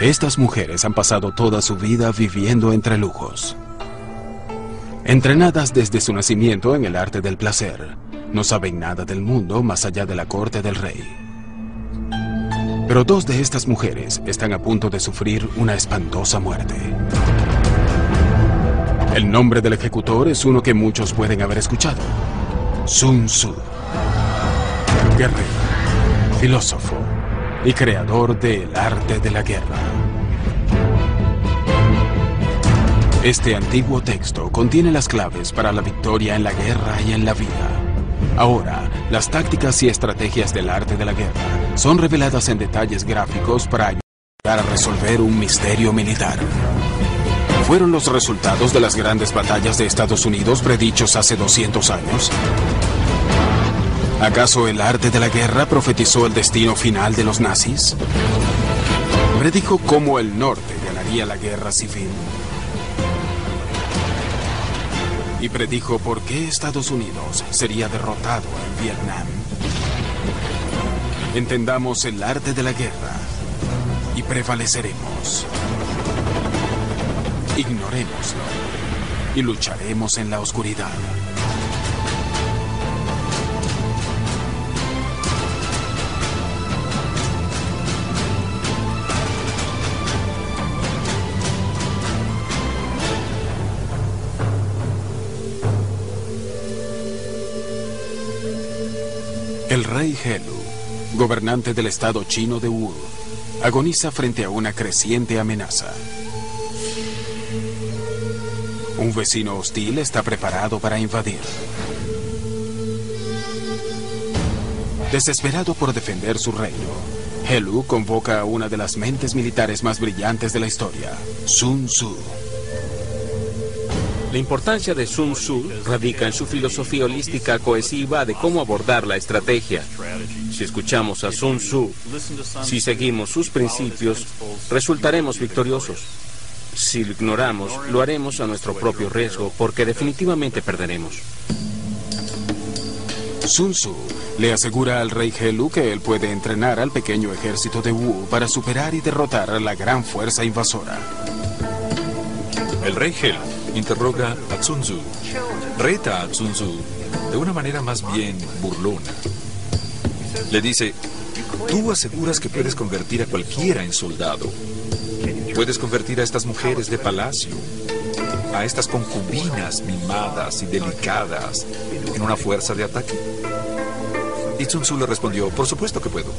Estas mujeres han pasado toda su vida viviendo entre lujos. Entrenadas desde su nacimiento en el arte del placer, no saben nada del mundo más allá de la corte del rey. Pero dos de estas mujeres están a punto de sufrir una espantosa muerte. El nombre del ejecutor es uno que muchos pueden haber escuchado: Sun Tzu. Guerrero, filósofo y creador del arte de la guerra. Este antiguo texto contiene las claves para la victoria en la guerra y en la vida. Ahora, las tácticas y estrategias del arte de la guerra son reveladas en detalles gráficos para ayudar a resolver un misterio militar. ¿Fueron los resultados de las grandes batallas de Estados Unidos predichos hace 200 años? ¿Acaso el arte de la guerra profetizó el destino final de los nazis? ¿Predijo cómo el norte ganaría la guerra civil? ¿Y predijo por qué Estados Unidos sería derrotado en Vietnam? Entendamos el arte de la guerra y prevaleceremos. Ignorémoslo y lucharemos en la oscuridad. El rey Helu, gobernante del estado chino de Wu, agoniza frente a una creciente amenaza. Un vecino hostil está preparado para invadir. Desesperado por defender su reino, Helu convoca a una de las mentes militares más brillantes de la historia, Sun Tzu. La importancia de Sun Tzu radica en su filosofía holística cohesiva de cómo abordar la estrategia. Si escuchamos a Sun Tzu, si seguimos sus principios, resultaremos victoriosos. Si lo ignoramos, lo haremos a nuestro propio riesgo, porque definitivamente perderemos. Sun Tzu le asegura al rey Helu que él puede entrenar al pequeño ejército de Wu para superar y derrotar a la gran fuerza invasora. El rey Helu interroga a Sun Tzu, reta a Sun Tzu de una manera más bien burlona. Le dice: tú aseguras que puedes convertir a cualquiera en soldado. Puedes convertir a estas mujeres de palacio, a estas concubinas mimadas y delicadas, en una fuerza de ataque. Y Sun Tzu le respondió: por supuesto que puedo.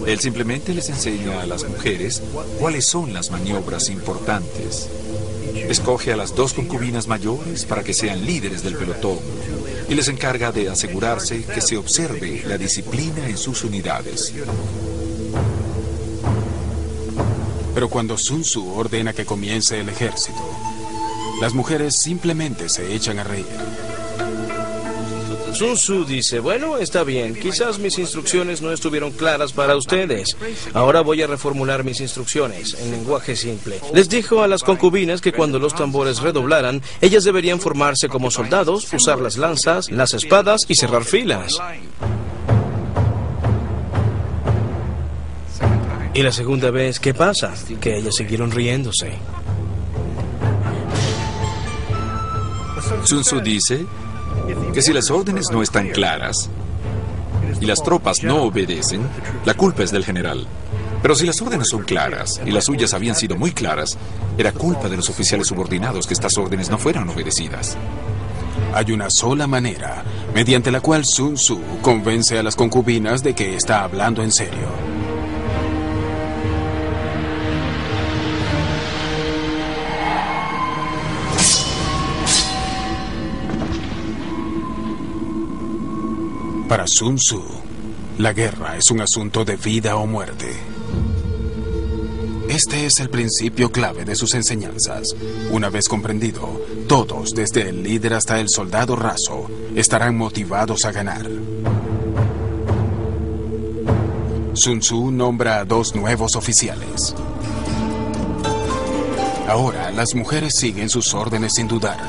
Él simplemente les enseña a las mujeres cuáles son las maniobras importantes. Escoge a las dos concubinas mayores para que sean líderes del pelotón y les encarga de asegurarse que se observe la disciplina en sus unidades. Pero cuando Sun Tzu ordena que comience el ejército, las mujeres simplemente se echan a reír. Sun Tzu dice: bueno, está bien, quizás mis instrucciones no estuvieron claras para ustedes. Ahora voy a reformular mis instrucciones en lenguaje simple. Les dijo a las concubinas que cuando los tambores redoblaran, ellas deberían formarse como soldados, usar las lanzas, las espadas y cerrar filas. Y la segunda vez, ¿qué pasa? Que ellas siguieron riéndose. Sun Tzu dice que si las órdenes no están claras y las tropas no obedecen, la culpa es del general. Pero si las órdenes son claras y las suyas habían sido muy claras, era culpa de los oficiales subordinados que estas órdenes no fueran obedecidas. Hay una sola manera mediante la cual Sun Tzu convence a las concubinas de que está hablando en serio. Para Sun Tzu, la guerra es un asunto de vida o muerte. Este es el principio clave de sus enseñanzas. Una vez comprendido, todos, desde el líder hasta el soldado raso, estarán motivados a ganar. Sun Tzu nombra a 2 nuevos oficiales. Ahora, las mujeres siguen sus órdenes sin dudar.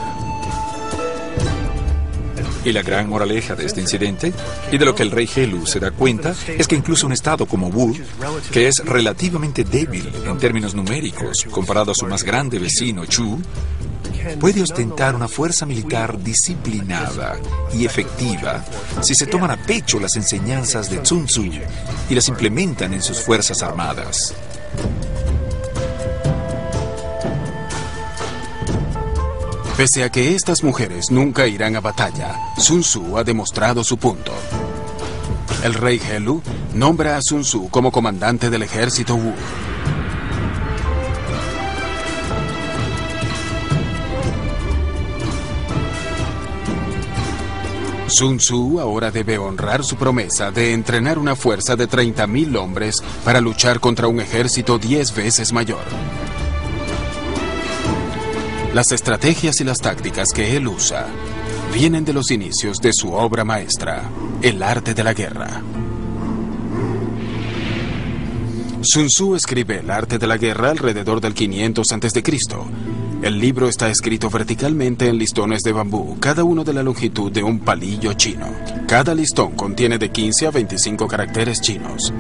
Y la gran moraleja de este incidente, y de lo que el rey Helu se da cuenta, es que incluso un estado como Wu, que es relativamente débil en términos numéricos comparado a su más grande vecino Chu, puede ostentar una fuerza militar disciplinada y efectiva si se toman a pecho las enseñanzas de Sun Tzu y las implementan en sus fuerzas armadas. Pese a que estas mujeres nunca irán a batalla, Sun Tzu ha demostrado su punto. El rey Helu nombra a Sun Tzu como comandante del ejército Wu. Sun Tzu ahora debe honrar su promesa de entrenar una fuerza de 30.000 hombres para luchar contra un ejército 10 veces mayor. Las estrategias y las tácticas que él usa vienen de los inicios de su obra maestra, El arte de la guerra. Sun Tzu escribe El arte de la guerra alrededor del 500 a.C. El libro está escrito verticalmente en listones de bambú, cada uno de la longitud de un palillo chino. Cada listón contiene de 15 a 25 caracteres chinos.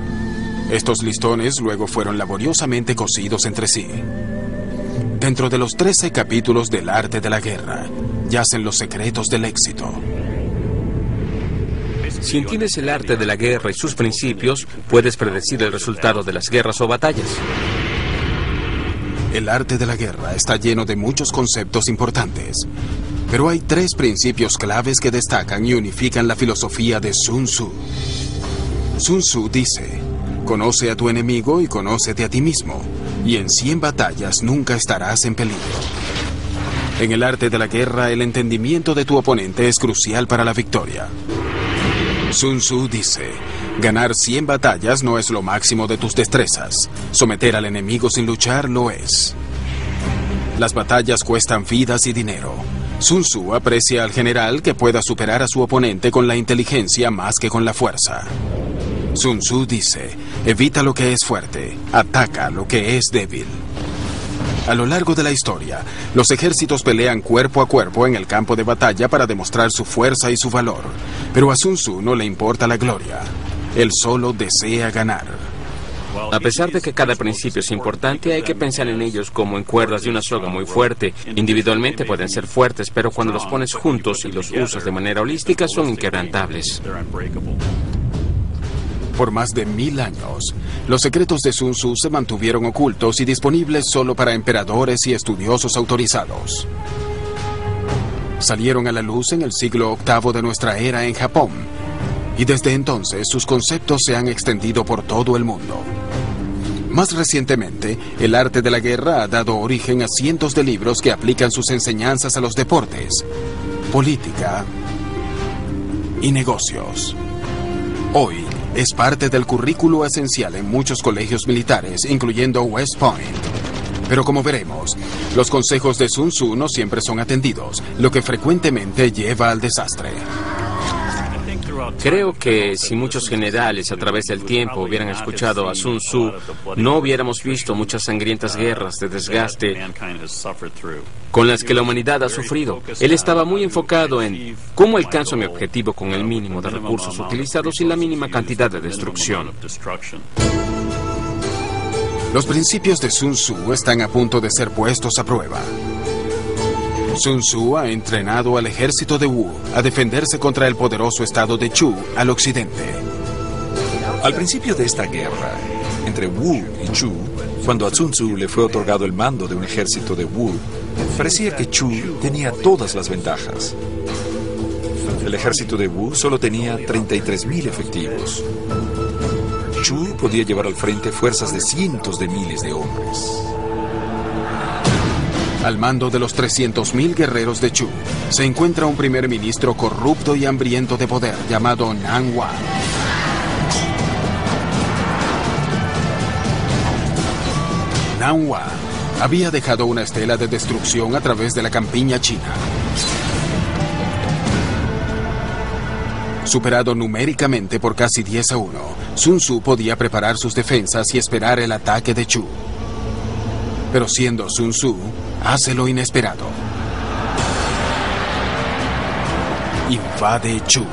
Estos listones luego fueron laboriosamente cosidos entre sí. Dentro de los 13 capítulos del arte de la guerra, yacen los secretos del éxito. Si entiendes el arte de la guerra y sus principios, puedes predecir el resultado de las guerras o batallas. El arte de la guerra está lleno de muchos conceptos importantes, pero hay 3 principios claves que destacan y unifican la filosofía de Sun Tzu. Sun Tzu dice: conoce a tu enemigo y conócete a ti mismo, y en 100 batallas nunca estarás en peligro. En el arte de la guerra, el entendimiento de tu oponente es crucial para la victoria. Sun Tzu dice: ganar 100 batallas no es lo máximo de tus destrezas. Someter al enemigo sin luchar lo es. Las batallas cuestan vidas y dinero. Sun Tzu aprecia al general que pueda superar a su oponente con la inteligencia más que con la fuerza. Sun Tzu dice: evita lo que es fuerte, ataca lo que es débil. A lo largo de la historia, los ejércitos pelean cuerpo a cuerpo en el campo de batalla para demostrar su fuerza y su valor. Pero a Sun Tzu no le importa la gloria. Él solo desea ganar. A pesar de que cada principio es importante, hay que pensar en ellos como en cuerdas de una soga muy fuerte. Individualmente pueden ser fuertes, pero cuando los pones juntos y los usas de manera holística, son inquebrantables. Por más de 1000 años, los secretos de Sun Tzu se mantuvieron ocultos y disponibles solo para emperadores y estudiosos autorizados. Salieron a la luz en el siglo VIII de nuestra era en Japón, y desde entonces sus conceptos se han extendido por todo el mundo. Más recientemente, el arte de la guerra ha dado origen a cientos de libros que aplican sus enseñanzas a los deportes, política y negocios. Hoy, es parte del currículo esencial en muchos colegios militares, incluyendo West Point. Pero como veremos, los consejos de Sun Tzu no siempre son atendidos, lo que frecuentemente lleva al desastre. Creo que si muchos generales a través del tiempo hubieran escuchado a Sun Tzu, no hubiéramos visto muchas sangrientas guerras de desgaste con las que la humanidad ha sufrido. Él estaba muy enfocado en cómo alcanzo mi objetivo con el mínimo de recursos utilizados y la mínima cantidad de destrucción. Los principios de Sun Tzu están a punto de ser puestos a prueba. Sun Tzu ha entrenado al ejército de Wu a defenderse contra el poderoso estado de Chu al occidente. Al principio de esta guerra, entre Wu y Chu, cuando a Sun Tzu le fue otorgado el mando de un ejército de Wu, parecía que Chu tenía todas las ventajas. El ejército de Wu solo tenía 33.000 efectivos. Chu podía llevar al frente fuerzas de cientos de miles de hombres. Al mando de los 300.000 guerreros de Chu, se encuentra un primer ministro corrupto y hambriento de poder llamado Nan Wang. Nan Wang había dejado una estela de destrucción a través de la campiña china. Superado numéricamente por casi 10-1, Sun Tzu podía preparar sus defensas y esperar el ataque de Chu. Pero siendo Sun Tzu, hace lo inesperado. invade Chu.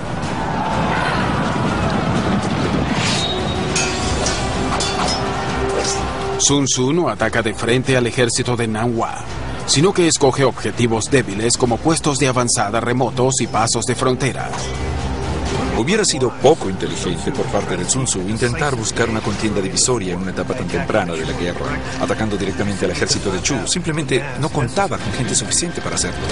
Sun Tzu no ataca de frente al ejército de Nanhua, sino que escoge objetivos débiles como puestos de avanzada remotos y pasos de frontera. Hubiera sido poco inteligente por parte de Sun Tzu intentar buscar una contienda divisoria en una etapa tan temprana de la guerra, atacando directamente al ejército de Chu. Simplemente no contaba con gente suficiente para hacerlo.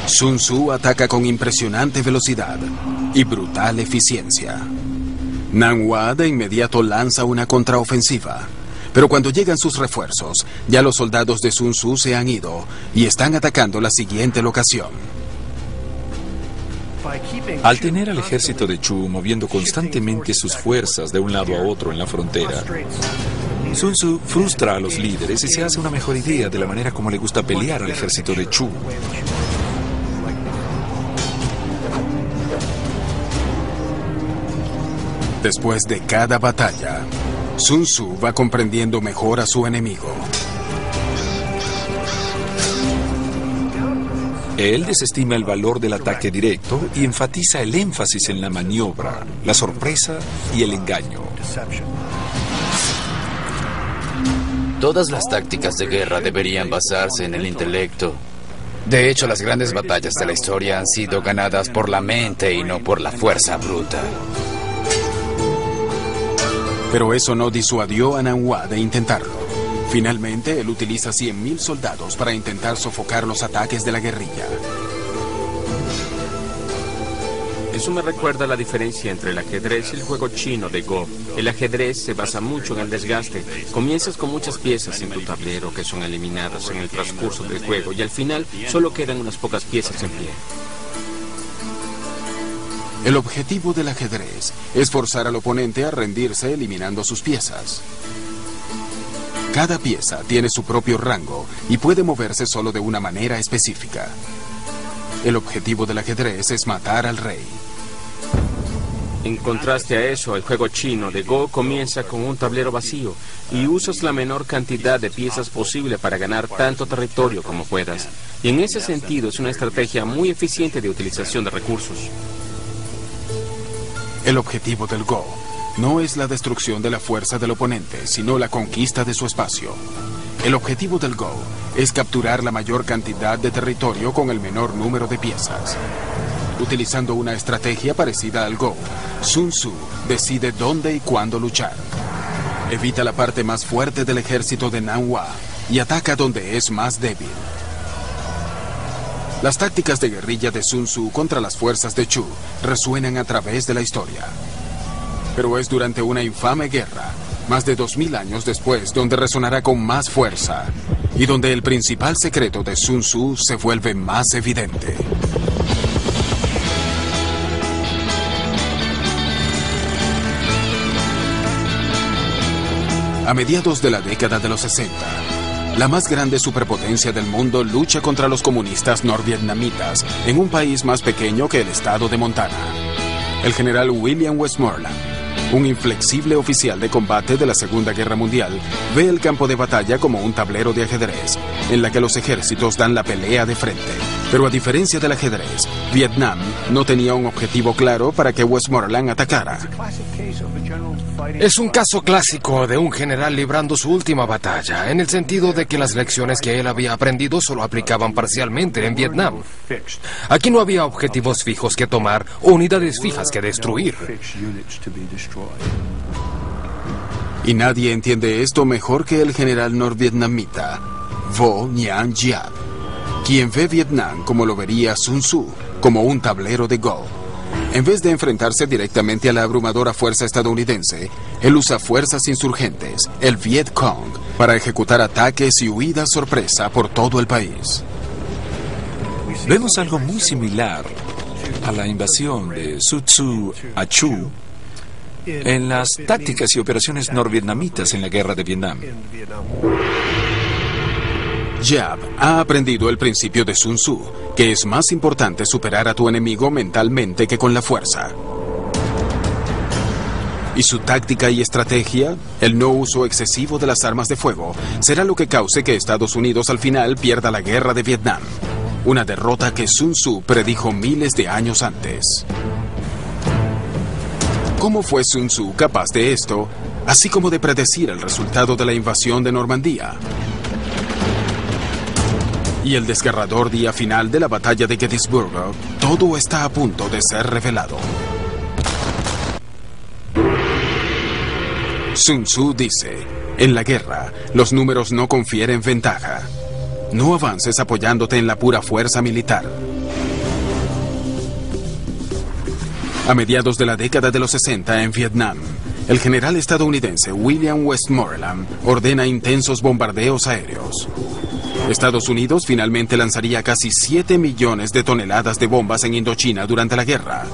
Sun Tzu ataca con impresionante velocidad y brutal eficiencia. Nanhua de inmediato lanza una contraofensiva, pero cuando llegan sus refuerzos, ya los soldados de Sun Tzu se han ido y están atacando la siguiente locación. Al tener al ejército de Chu moviendo constantemente sus fuerzas de un lado a otro en la frontera, Sun Tzu frustra a los líderes y se hace una mejor idea de la manera como le gusta pelear al ejército de Chu. Después de cada batalla, Sun Tzu va comprendiendo mejor a su enemigo. Él desestima el valor del ataque directo y enfatiza el énfasis en la maniobra, la sorpresa y el engaño. Todas las tácticas de guerra deberían basarse en el intelecto. De hecho, las grandes batallas de la historia han sido ganadas por la mente y no por la fuerza bruta. Pero eso no disuadió a Nanhua de intentarlo. Finalmente, él utiliza 100.000 soldados para intentar sofocar los ataques de la guerrilla. Eso me recuerda a la diferencia entre el ajedrez y el juego chino de Go. El ajedrez se basa mucho en el desgaste. Comienzas con muchas piezas en tu tablero que son eliminadas en el transcurso del juego y al final solo quedan unas pocas piezas en pie. El objetivo del ajedrez es forzar al oponente a rendirse eliminando sus piezas. Cada pieza tiene su propio rango y puede moverse solo de una manera específica. El objetivo del ajedrez es matar al rey. En contraste a eso, el juego chino de Go comienza con un tablero vacío y usas la menor cantidad de piezas posible para ganar tanto territorio como puedas. Y en ese sentido es una estrategia muy eficiente de utilización de recursos. El objetivo del Go no es la destrucción de la fuerza del oponente, sino la conquista de su espacio. El objetivo del Go es capturar la mayor cantidad de territorio con el menor número de piezas. Utilizando una estrategia parecida al Go, Sun Tzu decide dónde y cuándo luchar. Evita la parte más fuerte del ejército de Nanhua y ataca donde es más débil. Las tácticas de guerrilla de Sun Tzu contra las fuerzas de Chu resuenan a través de la historia. Pero es durante una infame guerra, más de 2000 años después, donde resonará con más fuerza y donde el principal secreto de Sun Tzu se vuelve más evidente. A mediados de la década de los 60, la más grande superpotencia del mundo lucha contra los comunistas norvietnamitas en un país más pequeño que el estado de Montana. El general William Westmoreland, un inflexible oficial de combate de la Segunda Guerra Mundial, ve el campo de batalla como un tablero de ajedrez, en la que los ejércitos dan la pelea de frente. Pero a diferencia del ajedrez, Vietnam no tenía un objetivo claro para que Westmoreland atacara. Es un caso clásico de un general librando su última batalla, en el sentido de que las lecciones que él había aprendido solo aplicaban parcialmente en Vietnam. Aquí no había objetivos fijos que tomar o unidades fijas que destruir. Y nadie entiende esto mejor que el general norvietnamita Vo Nguyen Giap, quien ve Vietnam como lo vería Sun Tzu, como un tablero de Go. En vez de enfrentarse directamente a la abrumadora fuerza estadounidense, él usa fuerzas insurgentes, el Viet Cong, para ejecutar ataques y huidas sorpresa por todo el país. Vemos algo muy similar a la invasión de Sun Tzu a Chu en las tácticas y operaciones norvietnamitas en la guerra de Vietnam. Giap ha aprendido el principio de Sun Tzu, que es más importante superar a tu enemigo mentalmente que con la fuerza. Y su táctica y estrategia, el no uso excesivo de las armas de fuego, será lo que cause que Estados Unidos al final pierda la guerra de Vietnam. una derrota que Sun Tzu predijo miles de años antes. ¿Cómo fue Sun Tzu capaz de esto, así como de predecir el resultado de la invasión de Normandía? Y el desgarrador día final de la batalla de Gettysburg, todo está a punto de ser revelado. Sun Tzu dice, en la guerra, los números no confieren ventaja. No avances apoyándote en la pura fuerza militar. A mediados de la década de los 60 en Vietnam, el general estadounidense William Westmoreland ordena intensos bombardeos aéreos. Estados Unidos finalmente lanzaría casi 7 millones de toneladas de bombas en Indochina durante la guerra,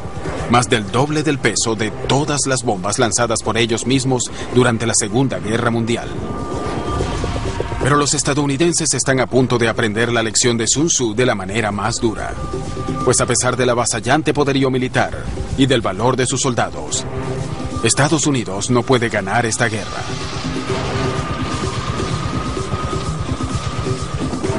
más del doble del peso de todas las bombas lanzadas por ellos mismos durante la Segunda Guerra Mundial. Pero los estadounidenses están a punto de aprender la lección de Sun Tzu de la manera más dura, pues a pesar del avasallante poderío militar y del valor de sus soldados, Estados Unidos no puede ganar esta guerra.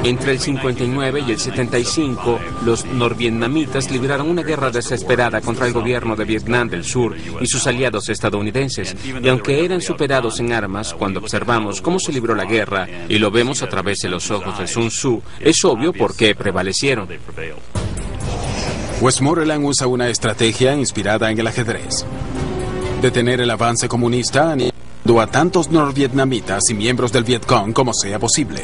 Entre el 59 y el 75, los norvietnamitas libraron una guerra desesperada contra el gobierno de Vietnam del Sur y sus aliados estadounidenses. Y aunque eran superados en armas, cuando observamos cómo se libró la guerra y lo vemos a través de los ojos de Sun Tzu, es obvio por qué prevalecieron. Westmoreland usa una estrategia inspirada en el ajedrez: detener el avance comunista aniquilando a tantos norvietnamitas y miembros del Vietcong como sea posible.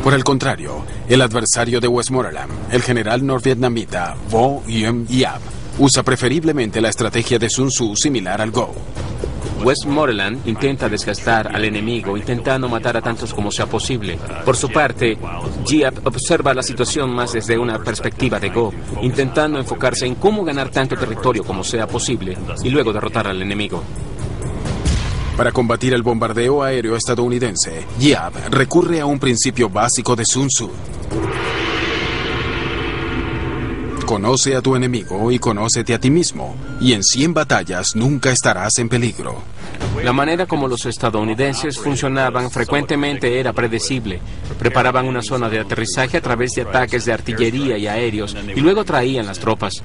Por el contrario, el adversario de Westmoreland, el general norvietnamita Vo Nguyen Giap, usa preferiblemente la estrategia de Sun Tzu similar al Go. Westmoreland intenta desgastar al enemigo, intentando matar a tantos como sea posible. Por su parte, Giap observa la situación más desde una perspectiva de Go, intentando enfocarse en cómo ganar tanto territorio como sea posible y luego derrotar al enemigo. Para combatir el bombardeo aéreo estadounidense, Giap recurre a un principio básico de Sun Tzu: conoce a tu enemigo y conócete a ti mismo, y en 100 batallas nunca estarás en peligro. La manera como los estadounidenses funcionaban frecuentemente era predecible. Preparaban una zona de aterrizaje a través de ataques de artillería y aéreos, y luego traían las tropas.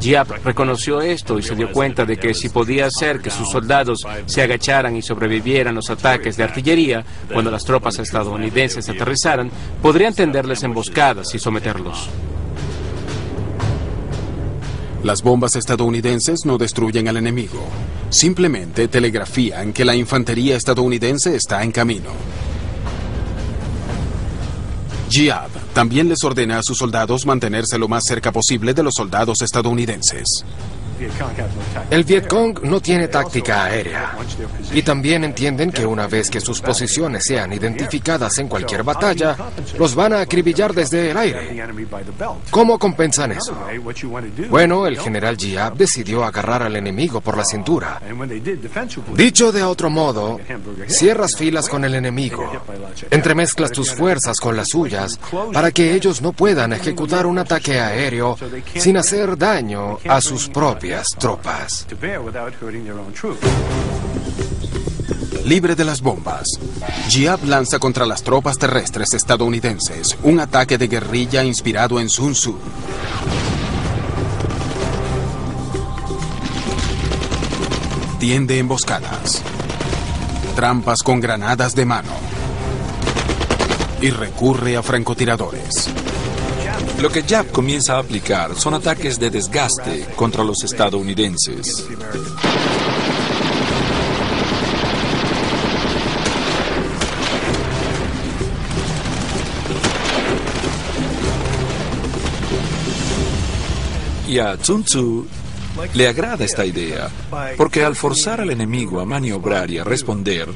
Giap reconoció esto y se dio cuenta de que si podía hacer que sus soldados se agacharan y sobrevivieran los ataques de artillería, cuando las tropas estadounidenses aterrizaran, podrían tenderles emboscadas y someterlos. Las bombas estadounidenses no destruyen al enemigo, simplemente telegrafían que la infantería estadounidense está en camino. Giap también les ordena a sus soldados mantenerse lo más cerca posible de los soldados estadounidenses. El Vietcong no tiene táctica aérea. Y también entienden que una vez que sus posiciones sean identificadas en cualquier batalla, los van a acribillar desde el aire. ¿Cómo compensan eso? Bueno, el general Giap decidió agarrar al enemigo por la cintura. Dicho de otro modo, cierras filas con el enemigo, entremezclas tus fuerzas con las suyas para que ellos no puedan ejecutar un ataque aéreo sin hacer daño a sus propias tropas. Libre de las bombas, Giap lanza contra las tropas terrestres estadounidenses un ataque de guerrilla inspirado en Sun Tzu. Tiende emboscadas, trampas con granadas de mano y recurre a francotiradores. Lo que Giap comienza a aplicar son ataques de desgaste contra los estadounidenses. Y a Sun Tzu le agrada esta idea, porque al forzar al enemigo a maniobrar y a responder,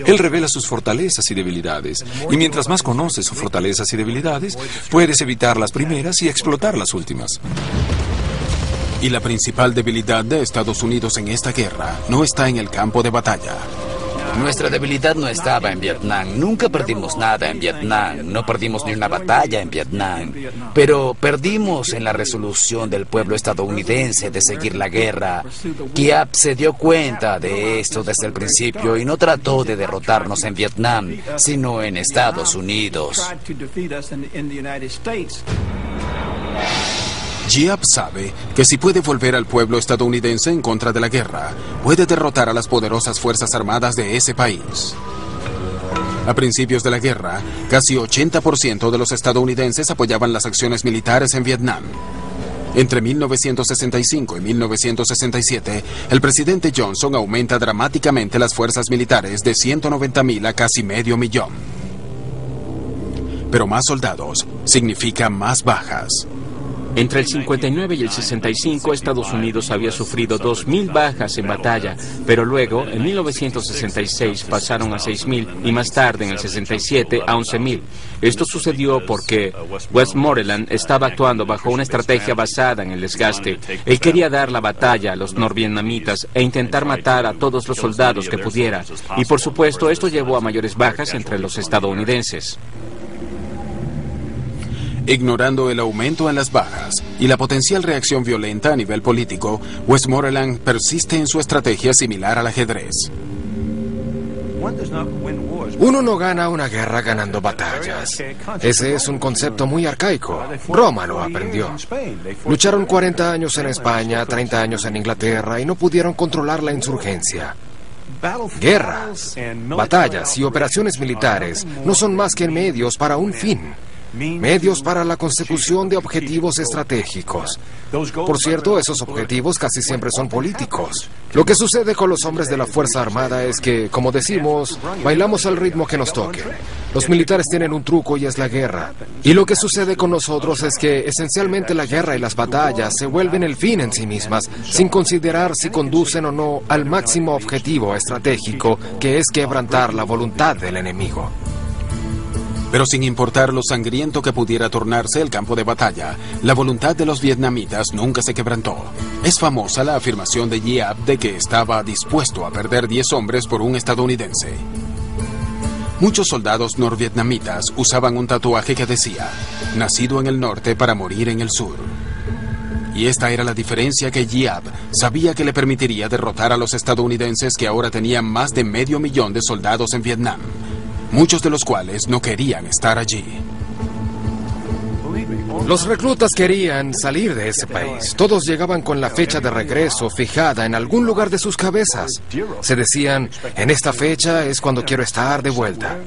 él revela sus fortalezas y debilidades. Y mientras más conoces sus fortalezas y debilidades, puedes evitar las primeras y explotar las últimas. Y la principal debilidad de Estados Unidos en esta guerra no está en el campo de batalla. Nuestra debilidad no estaba en Vietnam. Nunca perdimos nada en Vietnam. No perdimos ni una batalla en Vietnam. Pero perdimos en la resolución del pueblo estadounidense de seguir la guerra. Giap se dio cuenta de esto desde el principio y no trató de derrotarnos en Vietnam, sino en Estados Unidos. Giap sabe que si puede volver al pueblo estadounidense en contra de la guerra, puede derrotar a las poderosas fuerzas armadas de ese país. A principios de la guerra, casi 80% de los estadounidenses apoyaban las acciones militares en Vietnam. Entre 1965 y 1967, el presidente Johnson aumenta dramáticamente las fuerzas militares de 190,000 a casi 500,000. Pero más soldados significa más bajas. Entre el 59 y el 65, Estados Unidos había sufrido 2,000 bajas en batalla, pero luego, en 1966, pasaron a 6,000 y más tarde, en el 67, a 11,000. Esto sucedió porque Westmoreland estaba actuando bajo una estrategia basada en el desgaste. Él quería dar la batalla a los norvietnamitas e intentar matar a todos los soldados que pudiera. Y por supuesto, esto llevó a mayores bajas entre los estadounidenses. Ignorando el aumento en las bajas y la potencial reacción violenta a nivel político, Westmoreland persiste en su estrategia similar al ajedrez. Uno no gana una guerra ganando batallas. Ese es un concepto muy arcaico. Roma lo aprendió. Lucharon 40 años en España, 30 años en Inglaterra y no pudieron controlar la insurgencia. Guerras, batallas y operaciones militares no son más que medios para un fin. Medios para la consecución de objetivos estratégicos. Por cierto, esos objetivos casi siempre son políticos. Lo que sucede con los hombres de la Fuerza Armada es que, como decimos, bailamos al ritmo que nos toque. Los militares tienen un truco y es la guerra. Y lo que sucede con nosotros es que, esencialmente, la guerra y las batallas se vuelven el fin en sí mismas, sin considerar si conducen o no al máximo objetivo estratégico, que es quebrantar la voluntad del enemigo. Pero sin importar lo sangriento que pudiera tornarse el campo de batalla, la voluntad de los vietnamitas nunca se quebrantó. Es famosa la afirmación de Giap de que estaba dispuesto a perder 10 hombres por un estadounidense. Muchos soldados norvietnamitas usaban un tatuaje que decía, nacido en el norte para morir en el sur. Y esta era la diferencia que Giap sabía que le permitiría derrotar a los estadounidenses que ahora tenían más de 500,000 de soldados en Vietnam, muchos de los cuales no querían estar allí. Los reclutas querían salir de ese país. Todos llegaban con la fecha de regreso fijada en algún lugar de sus cabezas. Se decían, en esta fecha es cuando quiero estar de vuelta.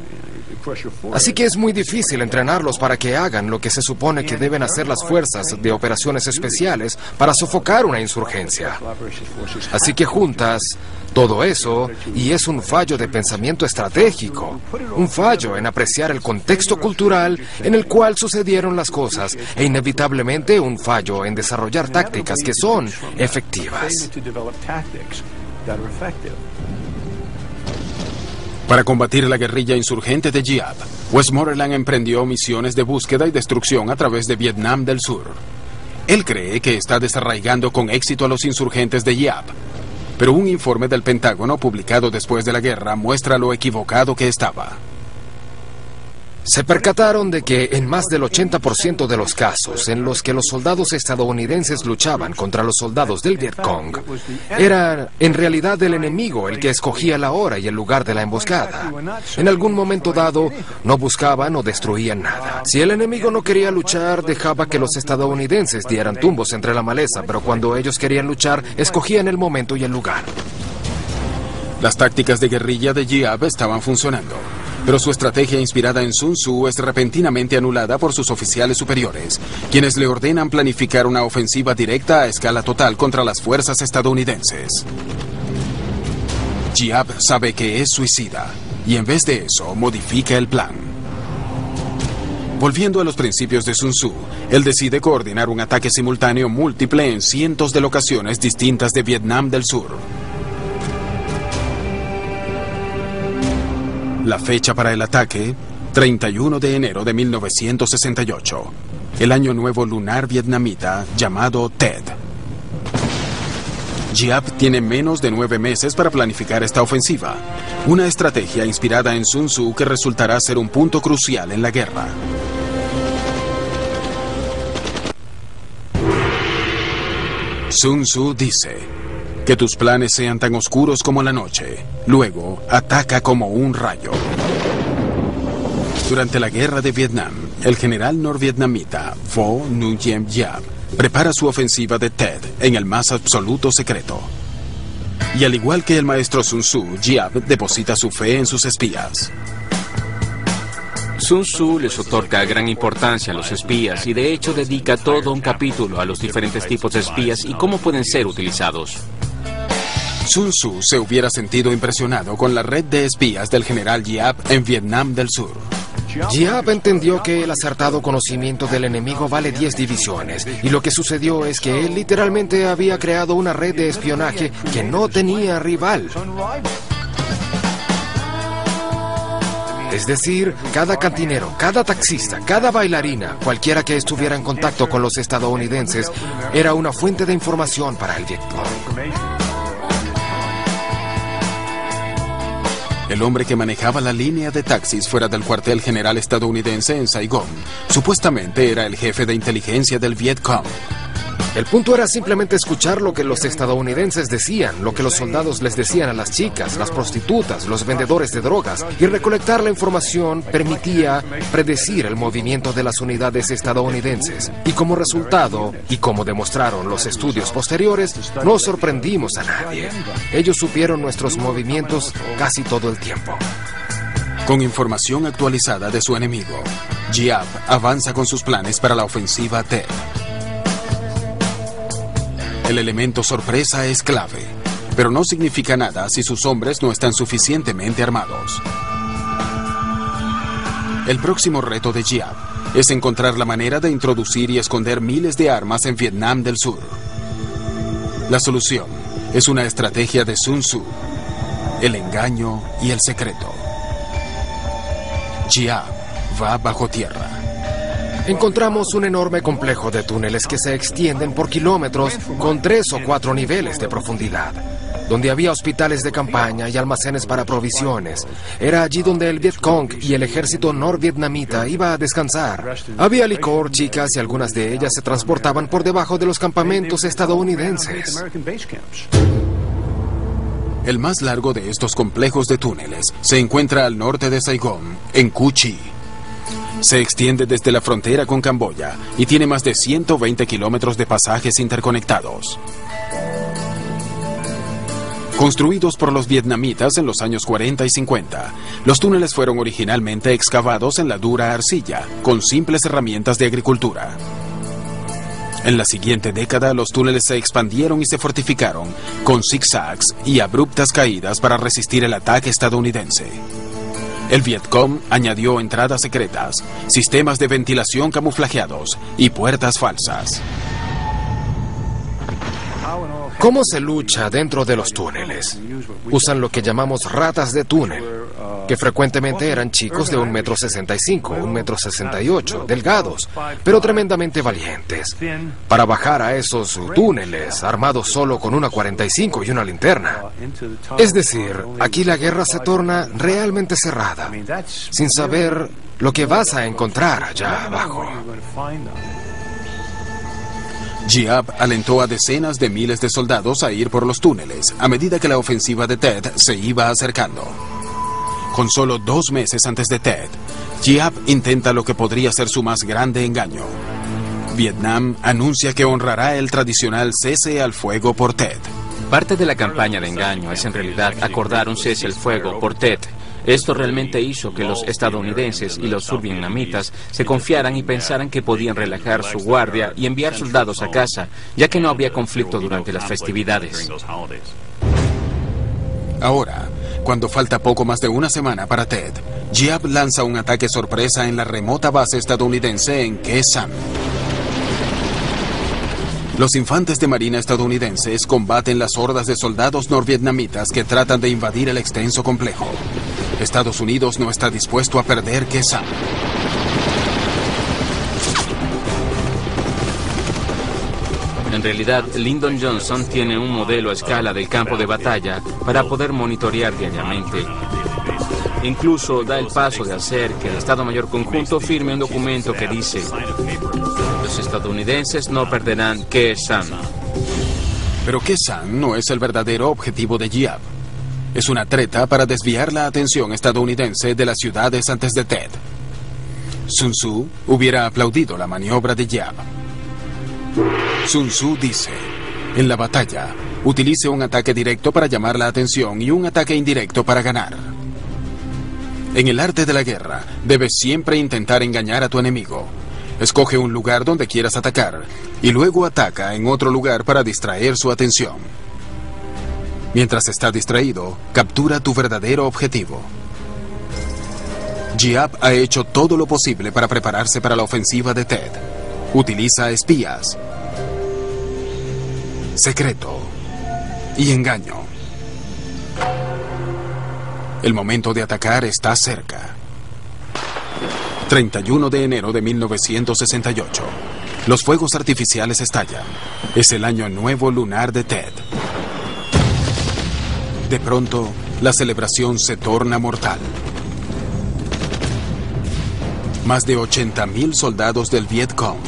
Así que es muy difícil entrenarlos para que hagan lo que se supone que deben hacer las fuerzas de operaciones especiales para sofocar una insurgencia. Así que juntas todo eso, y es un fallo de pensamiento estratégico, un fallo en apreciar el contexto cultural en el cual sucedieron las cosas, e inevitablemente un fallo en desarrollar tácticas que son efectivas. Para combatir la guerrilla insurgente de Giap, Westmoreland emprendió misiones de búsqueda y destrucción a través de Vietnam del Sur. Él cree que está desarraigando con éxito a los insurgentes de Giap, pero un informe del Pentágono publicado después de la guerra muestra lo equivocado que estaba. Se percataron de que en más del 80% de los casos en los que los soldados estadounidenses luchaban contra los soldados del Vietcong, era en realidad el enemigo el que escogía la hora y el lugar de la emboscada. En algún momento dado, no buscaban o destruían nada. Si el enemigo no quería luchar, dejaba que los estadounidenses dieran tumbos entre la maleza, pero cuando ellos querían luchar, escogían el momento y el lugar. Las tácticas de guerrilla de Giap estaban funcionando, pero su estrategia inspirada en Sun Tzu es repentinamente anulada por sus oficiales superiores, quienes le ordenan planificar una ofensiva directa a escala total contra las fuerzas estadounidenses. Giap sabe que es suicida, y en vez de eso, modifica el plan. Volviendo a los principios de Sun Tzu, él decide coordinar un ataque simultáneo múltiple en cientos de locaciones distintas de Vietnam del Sur. La fecha para el ataque, 31 de enero de 1968, el año nuevo lunar vietnamita llamado Tet. Giap tiene menos de 9 meses para planificar esta ofensiva, una estrategia inspirada en Sun Tzu que resultará ser un punto crucial en la guerra. Sun Tzu dice: que tus planes sean tan oscuros como la noche. Luego, ataca como un rayo. Durante la guerra de Vietnam, el general norvietnamita Vo Nguyen Giap prepara su ofensiva de Tet en el más absoluto secreto. Y al igual que el maestro Sun Tzu, Giap deposita su fe en sus espías. Sun Tzu les otorga gran importancia a los espías y de hecho dedica todo un capítulo a los diferentes tipos de espías y cómo pueden ser utilizados. Sun Tzu se hubiera sentido impresionado con la red de espías del general Giap en Vietnam del Sur. Giap entendió que el acertado conocimiento del enemigo vale 10 divisiones, y lo que sucedió es que él literalmente había creado una red de espionaje que no tenía rival. Es decir, cada cantinero, cada taxista, cada bailarina, cualquiera que estuviera en contacto con los estadounidenses, era una fuente de información para el Vietcong. El hombre que manejaba la línea de taxis fuera del cuartel general estadounidense en Saigón supuestamente era el jefe de inteligencia del Vietcong. El punto era simplemente escuchar lo que los estadounidenses decían, lo que los soldados les decían a las chicas, las prostitutas, los vendedores de drogas, y recolectar la información permitía predecir el movimiento de las unidades estadounidenses. Y como resultado, y como demostraron los estudios posteriores, no sorprendimos a nadie. Ellos supieron nuestros movimientos casi todo el tiempo. Con información actualizada de su enemigo, Giap avanza con sus planes para la ofensiva Tet. El elemento sorpresa es clave, pero no significa nada si sus hombres no están suficientemente armados. El próximo reto de Giap es encontrar la manera de introducir y esconder miles de armas en Vietnam del Sur. La solución es una estrategia de Sun Tzu: el engaño y el secreto. Giap va bajo tierra. Encontramos un enorme complejo de túneles que se extienden por kilómetros con 3 o 4 niveles de profundidad, donde había hospitales de campaña y almacenes para provisiones. Era allí donde el Vietcong y el ejército norvietnamita iba a descansar. Había licor, chicas, y algunas de ellas se transportaban por debajo de los campamentos estadounidenses. El más largo de estos complejos de túneles se encuentra al norte de Saigón, en Cu Chi. Se extiende desde la frontera con Camboya y tiene más de 120 kilómetros de pasajes interconectados. Construidos por los vietnamitas en los años 40 y 50, los túneles fueron originalmente excavados en la dura arcilla, con simples herramientas de agricultura. En la siguiente década, los túneles se expandieron y se fortificaron, con zigzags y abruptas caídas para resistir el ataque estadounidense. El Vietcong añadió entradas secretas, sistemas de ventilación camuflajeados y puertas falsas. ¿Cómo se lucha dentro de los túneles? Usan lo que llamamos ratas de túnel, que frecuentemente eran chicos de 1,65 m, 1,68 m, delgados, pero tremendamente valientes, para bajar a esos túneles armados solo con una 45 y una linterna. Es decir, aquí la guerra se torna realmente cerrada, sin saber lo que vas a encontrar allá abajo. Giap alentó a decenas de miles de soldados a ir por los túneles a medida que la ofensiva de Tet se iba acercando. Con solo 2 meses antes de Tet, Giap intenta lo que podría ser su más grande engaño. Vietnam anuncia que honrará el tradicional cese al fuego por Tet. Parte de la campaña de engaño es en realidad acordar un cese al fuego por Tet. Esto realmente hizo que los estadounidenses y los survietnamitas se confiaran y pensaran que podían relajar su guardia y enviar soldados a casa, ya que no había conflicto durante las festividades. Ahora, cuando falta poco más de una semana para Tet, Giap lanza un ataque sorpresa en la remota base estadounidense en Khe Sanh. Los infantes de marina estadounidenses combaten las hordas de soldados norvietnamitas que tratan de invadir el extenso complejo. Estados Unidos no está dispuesto a perder Khe Sanh. En realidad, Lyndon Johnson tiene un modelo a escala del campo de batalla para poder monitorear diariamente. Incluso da el paso de hacer que el Estado Mayor Conjunto firme un documento que dice: los estadounidenses no perderán Khe Sanh. Pero Khe Sanh no es el verdadero objetivo de Giap. Es una treta para desviar la atención estadounidense de las ciudades antes de Tet. Sun Tzu hubiera aplaudido la maniobra de Giap. Sun Tzu dice, en la batalla, utilice un ataque directo para llamar la atención y un ataque indirecto para ganar. En el arte de la guerra, debes siempre intentar engañar a tu enemigo. Escoge un lugar donde quieras atacar y luego ataca en otro lugar para distraer su atención. Mientras está distraído, captura tu verdadero objetivo. Giap ha hecho todo lo posible para prepararse para la ofensiva de Ted. Utiliza espías, secreto y engaño. El momento de atacar está cerca. 31 de enero de 1968. Los fuegos artificiales estallan. Es el año nuevo lunar de Ted. De pronto, la celebración se torna mortal. Más de 80,000 soldados del Vietcong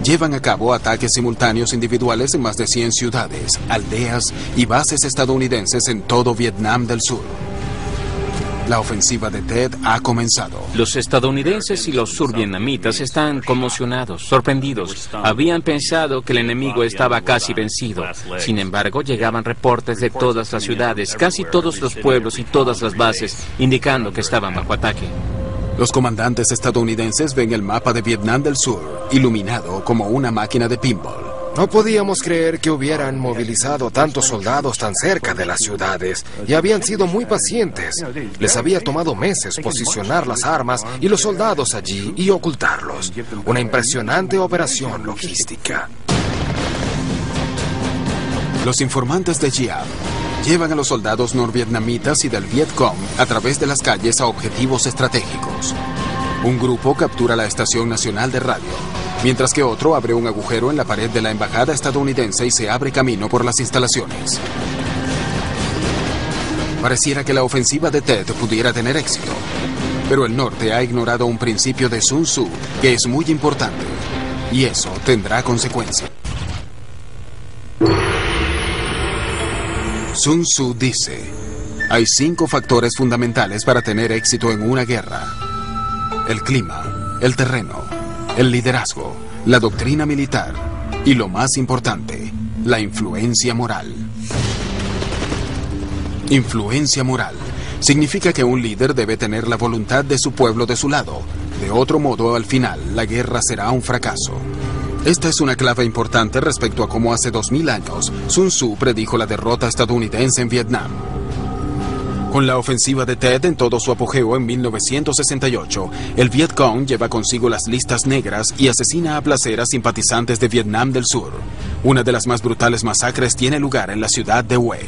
llevan a cabo ataques simultáneos individuales en más de 100 ciudades, aldeas y bases estadounidenses en todo Vietnam del Sur. La ofensiva de Ted ha comenzado. Los estadounidenses y los survietnamitas están conmocionados, sorprendidos. Habían pensado que el enemigo estaba casi vencido. Sin embargo, llegaban reportes de todas las ciudades, casi todos los pueblos y todas las bases, indicando que estaban bajo ataque. Los comandantes estadounidenses ven el mapa de Vietnam del Sur, iluminado como una máquina de pinball. No podíamos creer que hubieran movilizado tantos soldados tan cerca de las ciudades y habían sido muy pacientes. Les había tomado meses posicionar las armas y los soldados allí y ocultarlos. Una impresionante operación logística. Los informantes de Giap llevan a los soldados norvietnamitas y del Vietcong a través de las calles a objetivos estratégicos. Un grupo captura la estación nacional de radio, mientras que otro abre un agujero en la pared de la embajada estadounidense y se abre camino por las instalaciones. Pareciera que la ofensiva de Ted pudiera tener éxito, pero el norte ha ignorado un principio de Sun Tzu que es muy importante, y eso tendrá consecuencias. Sun Tzu dice, hay 5 factores fundamentales para tener éxito en una guerra: el clima, el terreno, el liderazgo, la doctrina militar y, lo más importante, la influencia moral. Influencia moral significa que un líder debe tener la voluntad de su pueblo de su lado. De otro modo, al final, la guerra será un fracaso. Esta es una clave importante respecto a cómo hace 2000 años Sun Tzu predijo la derrota estadounidense en Vietnam. Con la ofensiva de Ted en todo su apogeo en 1968, el Vietcong lleva consigo las listas negras y asesina a placer a simpatizantes de Vietnam del Sur. Una de las más brutales masacres tiene lugar en la ciudad de Hue.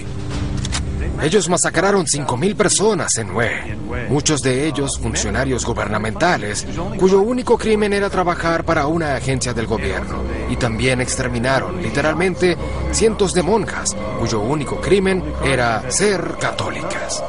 Ellos masacraron 5,000 personas en Hue, muchos de ellos funcionarios gubernamentales, cuyo único crimen era trabajar para una agencia del gobierno. Y también exterminaron, literalmente, cientos de monjas, cuyo único crimen era ser católicas.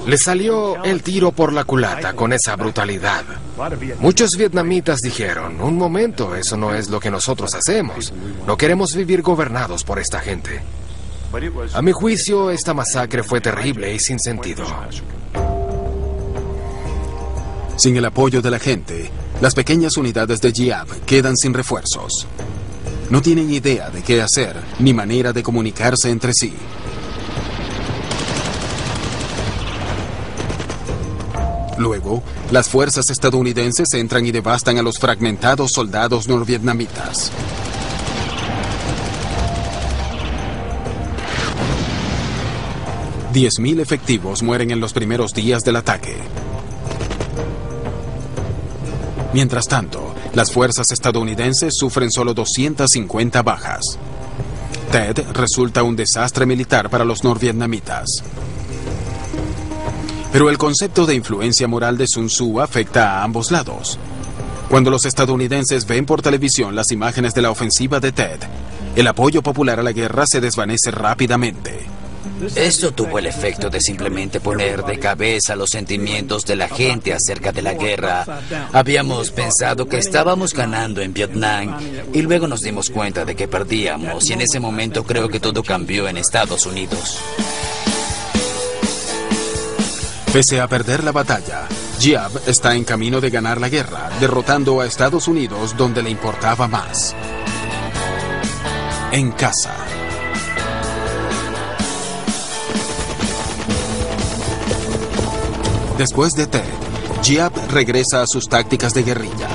Le salió el tiro por la culata con esa brutalidad. Muchos vietnamitas dijeron, un momento, eso no es lo que nosotros hacemos. No queremos vivir gobernados por esta gente. A mi juicio, esta masacre fue terrible y sin sentido. Sin el apoyo de la gente, las pequeñas unidades de Giap quedan sin refuerzos. No tienen idea de qué hacer ni manera de comunicarse entre sí. Luego, las fuerzas estadounidenses entran y devastan a los fragmentados soldados norvietnamitas. $10,000 efectivos mueren en los primeros días del ataque. Mientras tanto, las fuerzas estadounidenses sufren solo 250 bajas. Ted resulta un desastre militar para los norvietnamitas. Pero el concepto de influencia moral de Sun Tzu afecta a ambos lados. Cuando los estadounidenses ven por televisión las imágenes de la ofensiva de Ted, el apoyo popular a la guerra se desvanece rápidamente. Esto tuvo el efecto de simplemente poner de cabeza los sentimientos de la gente acerca de la guerra. Habíamos pensado que estábamos ganando en Vietnam y luego nos dimos cuenta de que perdíamos, y en ese momento creo que todo cambió en Estados Unidos. Pese a perder la batalla, Giap está en camino de ganar la guerra, derrotando a Estados Unidos donde le importaba más: en casa. Después de Tet, Giap regresa a sus tácticas de guerrilla.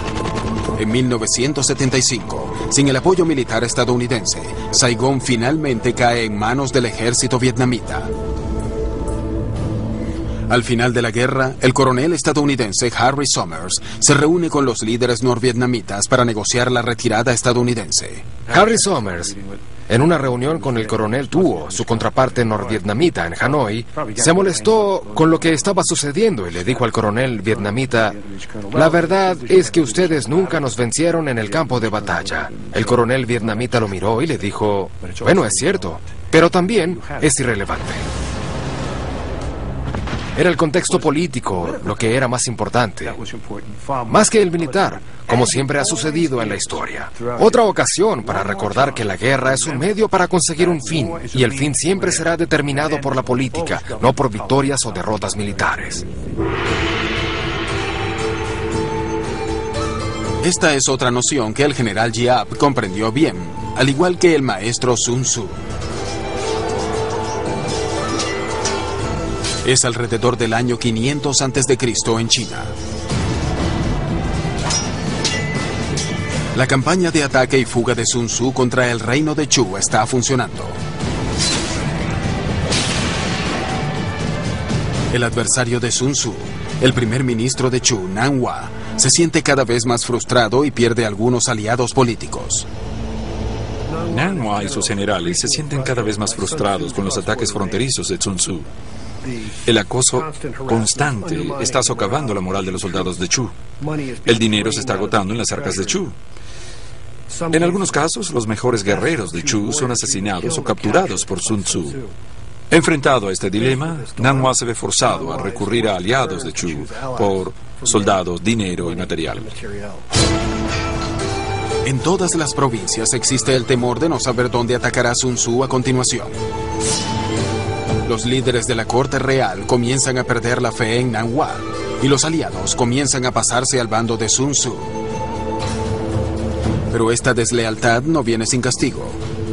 En 1975, sin el apoyo militar estadounidense, Saigón finalmente cae en manos del ejército vietnamita. Al final de la guerra, el coronel estadounidense Harry Summers se reúne con los líderes norvietnamitas para negociar la retirada estadounidense. Harry Summers, en una reunión con el coronel Thuo, su contraparte norvietnamita en Hanoi, se molestó con lo que estaba sucediendo y le dijo al coronel vietnamita: la verdad es que ustedes nunca nos vencieron en el campo de batalla. El coronel vietnamita lo miró y le dijo: bueno, es cierto, pero también es irrelevante. Era el contexto político lo que era más importante, más que el militar, como siempre ha sucedido en la historia. Otra ocasión para recordar que la guerra es un medio para conseguir un fin, y el fin siempre será determinado por la política, no por victorias o derrotas militares. Esta es otra noción que el general Giap comprendió bien, al igual que el maestro Sun Tzu. Es alrededor del año 500 a.C. en China. La campaña de ataque y fuga de Sun Tzu contra el reino de Chu está funcionando. El adversario de Sun Tzu, el primer ministro de Chu, Nan Hua, se siente cada vez más frustrado y pierde algunos aliados políticos. Nan Hua y sus generales se sienten cada vez más frustrados con los ataques fronterizos de Sun Tzu. El acoso constante está socavando la moral de los soldados de Chu. El dinero se está agotando en las arcas de Chu. En algunos casos, los mejores guerreros de Chu son asesinados o capturados por Sun Tzu. Enfrentado a este dilema, Nan Hua se ve forzado a recurrir a aliados de Chu por soldados, dinero y material. En todas las provincias existe el temor de no saber dónde atacará Sun Tzu a continuación. Los líderes de la corte real comienzan a perder la fe en Nan Hua, y los aliados comienzan a pasarse al bando de Sun Tzu. Pero esta deslealtad no viene sin castigo.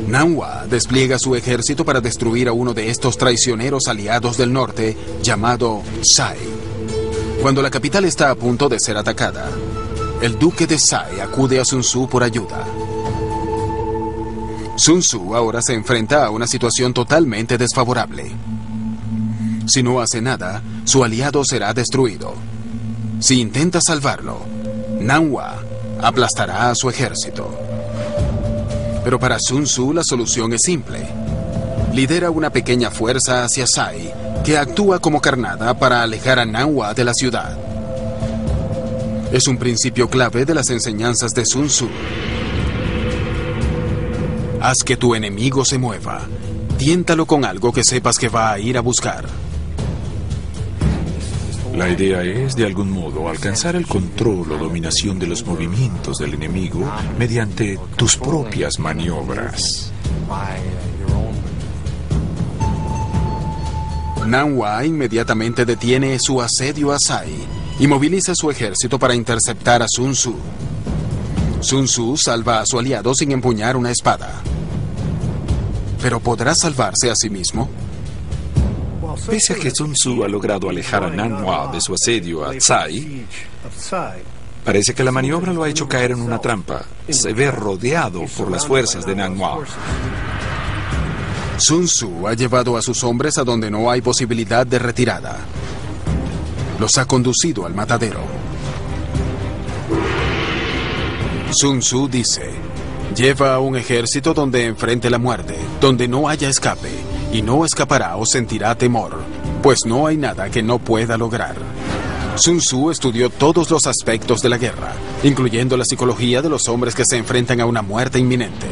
Nan Hua despliega su ejército para destruir a uno de estos traicioneros aliados del norte, llamado Sai. Cuando la capital está a punto de ser atacada, el duque de Sai acude a Sun Tzu por ayuda. Sun Tzu ahora se enfrenta a una situación totalmente desfavorable. Si no hace nada, su aliado será destruido. Si intenta salvarlo, Nan Hua aplastará a su ejército. Pero para Sun Tzu la solución es simple. Lidera una pequeña fuerza hacia Sai, que actúa como carnada para alejar a Nan Hua de la ciudad. Es un principio clave de las enseñanzas de Sun Tzu. Haz que tu enemigo se mueva. Tiéntalo con algo que sepas que va a ir a buscar. La idea es, de algún modo, alcanzar el control o dominación de los movimientos del enemigo mediante tus propias maniobras. Nan Hua inmediatamente detiene su asedio a Sai y moviliza su ejército para interceptar a Sun Tzu. Sun Tzu salva a su aliado sin empuñar una espada. ¿Pero podrá salvarse a sí mismo? Pese a que Sun Tzu ha logrado alejar a Nan Hua de su asedio a Tsai, parece que la maniobra lo ha hecho caer en una trampa. Se ve rodeado por las fuerzas de Nan Hua. Sun Tzu ha llevado a sus hombres a donde no hay posibilidad de retirada. Los ha conducido al matadero. Sun Tzu dice: lleva a un ejército donde enfrente la muerte, donde no haya escape, y no escapará o sentirá temor, pues no hay nada que no pueda lograr. Sun Tzu estudió todos los aspectos de la guerra, incluyendo la psicología de los hombres que se enfrentan a una muerte inminente.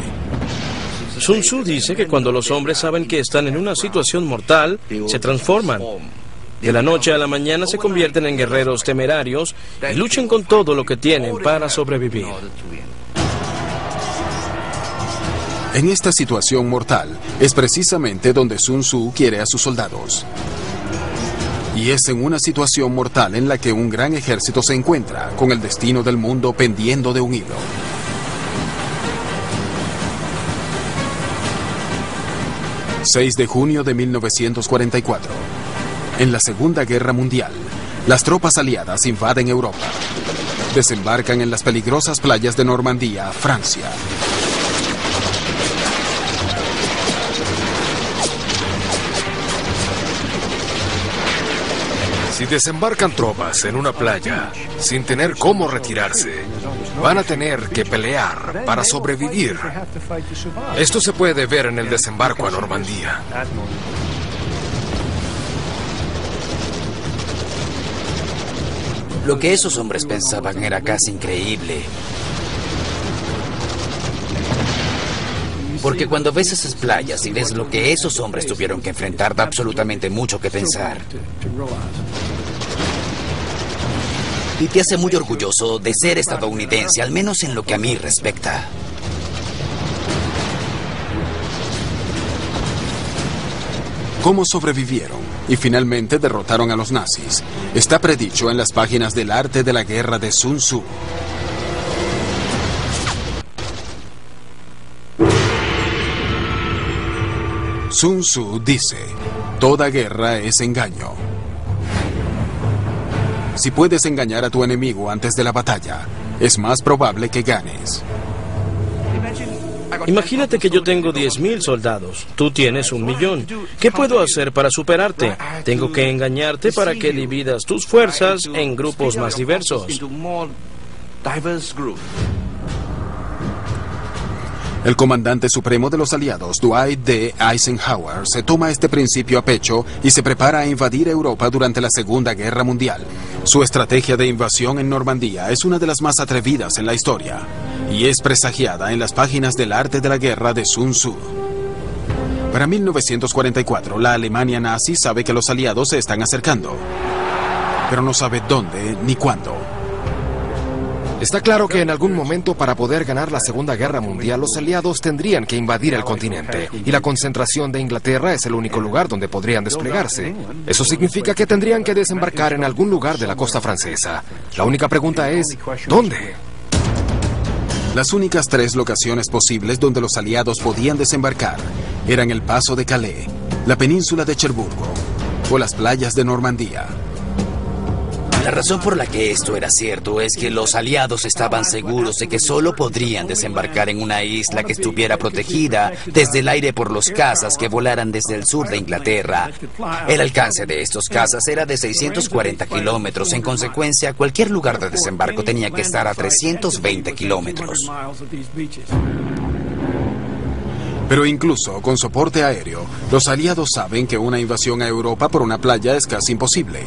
Sun Tzu dice que cuando los hombres saben que están en una situación mortal, se transforman. De la noche a la mañana se convierten en guerreros temerarios y luchan con todo lo que tienen para sobrevivir. En esta situación mortal es precisamente donde Sun Tzu quiere a sus soldados. Y es en una situación mortal en la que un gran ejército se encuentra, con el destino del mundo pendiendo de un hilo. ...6 de junio de 1944... En la Segunda Guerra Mundial, las tropas aliadas invaden Europa. Desembarcan en las peligrosas playas de Normandía, Francia. Si desembarcan tropas en una playa sin tener cómo retirarse, van a tener que pelear para sobrevivir. Esto se puede ver en el desembarco a Normandía. Lo que esos hombres pensaban era casi increíble. Porque cuando ves esas playas y ves lo que esos hombres tuvieron que enfrentar, da absolutamente mucho que pensar. Y te hace muy orgulloso de ser estadounidense, al menos en lo que a mí respecta. ¿Cómo sobrevivieron y finalmente derrotaron a los nazis? Está predicho en las páginas del arte de la guerra de Sun Tzu. Sun Tzu dice, toda guerra es engaño. Si puedes engañar a tu enemigo antes de la batalla, es más probable que ganes. Imagínate que yo tengo 10.000 soldados, tú tienes 1.000.000. ¿Qué puedo hacer para superarte? Tengo que engañarte para que dividas tus fuerzas en grupos más diversos. El comandante supremo de los aliados, Dwight D. Eisenhower, se toma este principio a pecho y se prepara a invadir Europa durante la Segunda Guerra Mundial. Su estrategia de invasión en Normandía es una de las más atrevidas en la historia y es presagiada en las páginas del arte de la guerra de Sun Tzu. Para 1944, la Alemania nazi sabe que los aliados se están acercando, pero no sabe dónde ni cuándo. Está claro que en algún momento, para poder ganar la Segunda Guerra Mundial, los aliados tendrían que invadir el continente, y la concentración de Inglaterra es el único lugar donde podrían desplegarse. Eso significa que tendrían que desembarcar en algún lugar de la costa francesa. La única pregunta es, ¿dónde? Las únicas 3 locaciones posibles donde los aliados podían desembarcar eran el Paso de Calais, la península de Cherburgo o las playas de Normandía. La razón por la que esto era cierto es que los aliados estaban seguros de que solo podrían desembarcar en una isla que estuviera protegida desde el aire por los cazas que volaran desde el sur de Inglaterra. El alcance de estos cazas era de 640 kilómetros. En consecuencia, cualquier lugar de desembarco tenía que estar a 320 kilómetros. Pero incluso con soporte aéreo, los aliados saben que una invasión a Europa por una playa es casi imposible.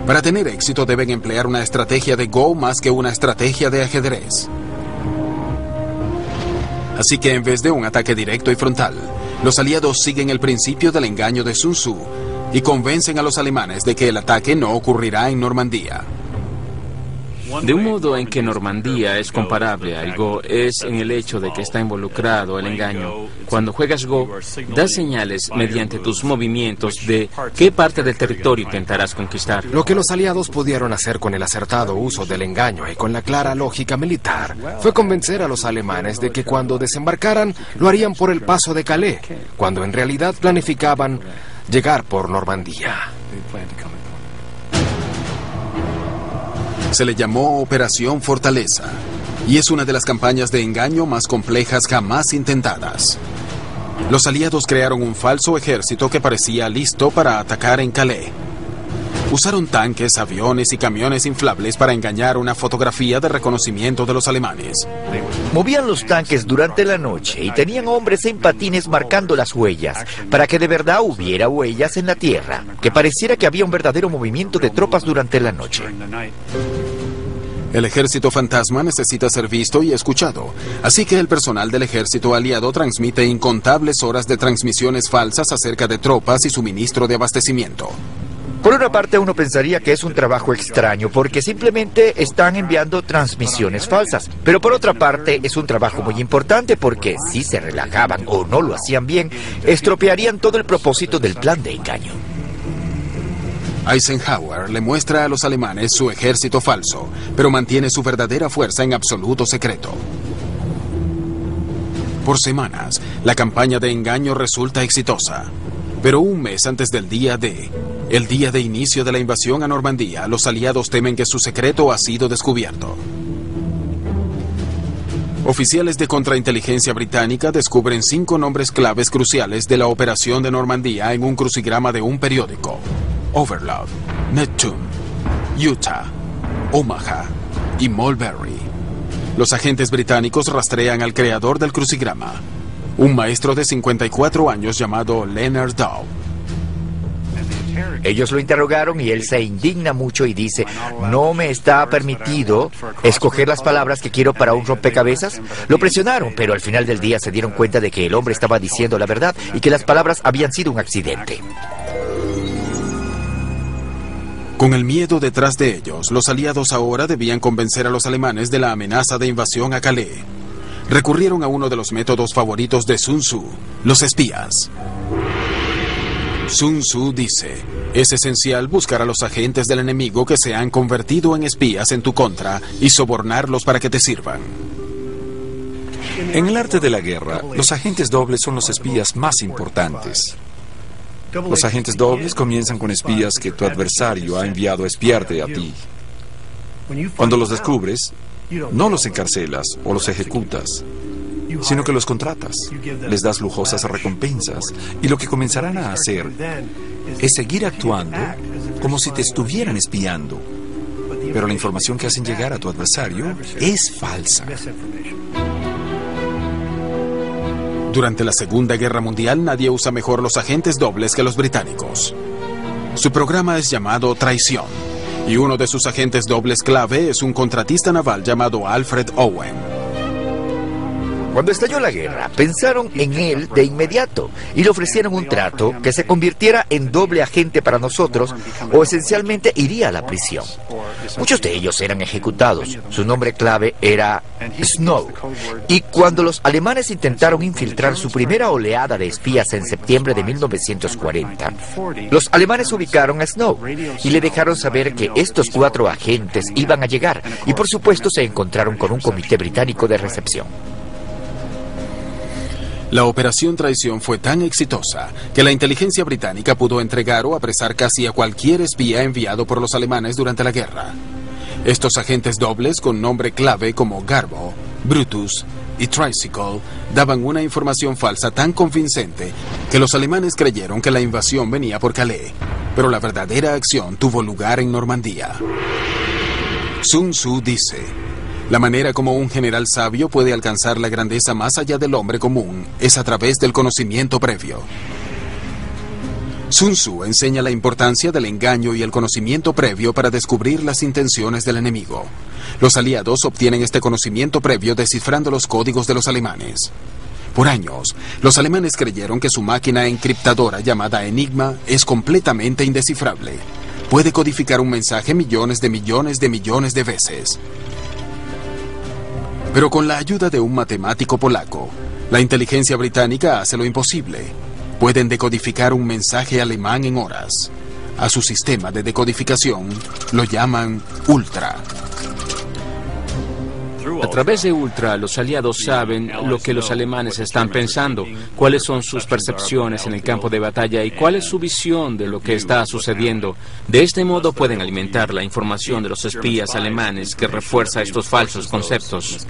Para tener éxito deben emplear una estrategia de Go más que una estrategia de ajedrez. Así que en vez de un ataque directo y frontal, los aliados siguen el principio del engaño de Sun Tzu y convencen a los alemanes de que el ataque no ocurrirá en Normandía. De un modo en que Normandía es comparable al Go es en el hecho de que está involucrado el engaño. Cuando juegas Go, das señales mediante tus movimientos de qué parte del territorio intentarás conquistar. Lo que los aliados pudieron hacer con el acertado uso del engaño y con la clara lógica militar fue convencer a los alemanes de que cuando desembarcaran lo harían por el Paso de Calais, cuando en realidad planificaban llegar por Normandía. Se le llamó Operación Fortaleza, y es una de las campañas de engaño más complejas jamás intentadas. Los aliados crearon un falso ejército que parecía listo para atacar en Calais. Usaron tanques, aviones y camiones inflables para engañar una fotografía de reconocimiento de los alemanes. Movían los tanques durante la noche y tenían hombres en patines marcando las huellas, para que de verdad hubiera huellas en la tierra, que pareciera que había un verdadero movimiento de tropas durante la noche. El ejército fantasma necesita ser visto y escuchado, así que el personal del ejército aliado transmite incontables horas de transmisiones falsas acerca de tropas y suministro de abastecimiento. Por una parte, uno pensaría que es un trabajo extraño porque simplemente están enviando transmisiones falsas. Pero por otra parte, es un trabajo muy importante porque si se relajaban o no lo hacían bien, estropearían todo el propósito del plan de engaño. Eisenhower le muestra a los alemanes su ejército falso, pero mantiene su verdadera fuerza en absoluto secreto. Por semanas, la campaña de engaño resulta exitosa. Pero un mes antes del día D, el día de inicio de la invasión a Normandía, los aliados temen que su secreto ha sido descubierto. Oficiales de contrainteligencia británica descubren 5 nombres claves cruciales de la operación de Normandía en un crucigrama de un periódico: Overlord, Neptune, Utah, Omaha y Mulberry. Los agentes británicos rastrean al creador del crucigrama, un maestro de 54 años llamado Leonard Dow. Ellos lo interrogaron y él se indigna mucho y dice: ¿no me está permitido escoger las palabras que quiero para un rompecabezas? Lo presionaron, pero al final del día se dieron cuenta de que el hombre estaba diciendo la verdad y que las palabras habían sido un accidente. Con el miedo detrás de ellos, los aliados ahora debían convencer a los alemanes de la amenaza de invasión a Calais. Recurrieron a uno de los métodos favoritos de Sun Tzu, los espías. Sun Tzu dice: es esencial buscar a los agentes del enemigo que se han convertido en espías en tu contra y sobornarlos para que te sirvan. En el arte de la guerra, los agentes dobles son los espías más importantes. Los agentes dobles comienzan con espías que tu adversario ha enviado a espiarte a ti. Cuando los descubres, no los encarcelas o los ejecutas, sino que los contratas, les das lujosas recompensas y lo que comenzarán a hacer es seguir actuando como si te estuvieran espiando. Pero la información que hacen llegar a tu adversario es falsa. Durante la Segunda Guerra Mundial, nadie usa mejor los agentes dobles que los británicos. Su programa es llamado Traición, y uno de sus agentes dobles clave es un contratista naval llamado Alfred Owen. Cuando estalló la guerra, pensaron en él de inmediato y le ofrecieron un trato que se convirtiera en doble agente para nosotros o esencialmente iría a la prisión. Muchos de ellos eran ejecutados. Su nombre clave era Snow. Y cuando los alemanes intentaron infiltrar su primera oleada de espías en septiembre de 1940, los alemanes ubicaron a Snow y le dejaron saber que estos 4 agentes iban a llegar y por supuesto se encontraron con un comité británico de recepción. La operación Traición fue tan exitosa que la inteligencia británica pudo entregar o apresar casi a cualquier espía enviado por los alemanes durante la guerra. Estos agentes dobles con nombre clave como Garbo, Brutus y Tricycle daban una información falsa tan convincente que los alemanes creyeron que la invasión venía por Calais, pero la verdadera acción tuvo lugar en Normandía. Sun Tzu dice: la manera como un general sabio puede alcanzar la grandeza más allá del hombre común es a través del conocimiento previo. Sun Tzu enseña la importancia del engaño y el conocimiento previo para descubrir las intenciones del enemigo. Los aliados obtienen este conocimiento previo descifrando los códigos de los alemanes. Por años, los alemanes creyeron que su máquina encriptadora llamada Enigma es completamente indescifrable. Puede codificar un mensaje millones de veces. Pero con la ayuda de un matemático polaco, la inteligencia británica hace lo imposible. Pueden decodificar un mensaje alemán en horas. A su sistema de decodificación lo llaman Ultra. A través de Ultra, los aliados saben lo que los alemanes están pensando, cuáles son sus percepciones en el campo de batalla y cuál es su visión de lo que está sucediendo. De este modo pueden alimentar la información de los espías alemanes que refuerza estos falsos conceptos.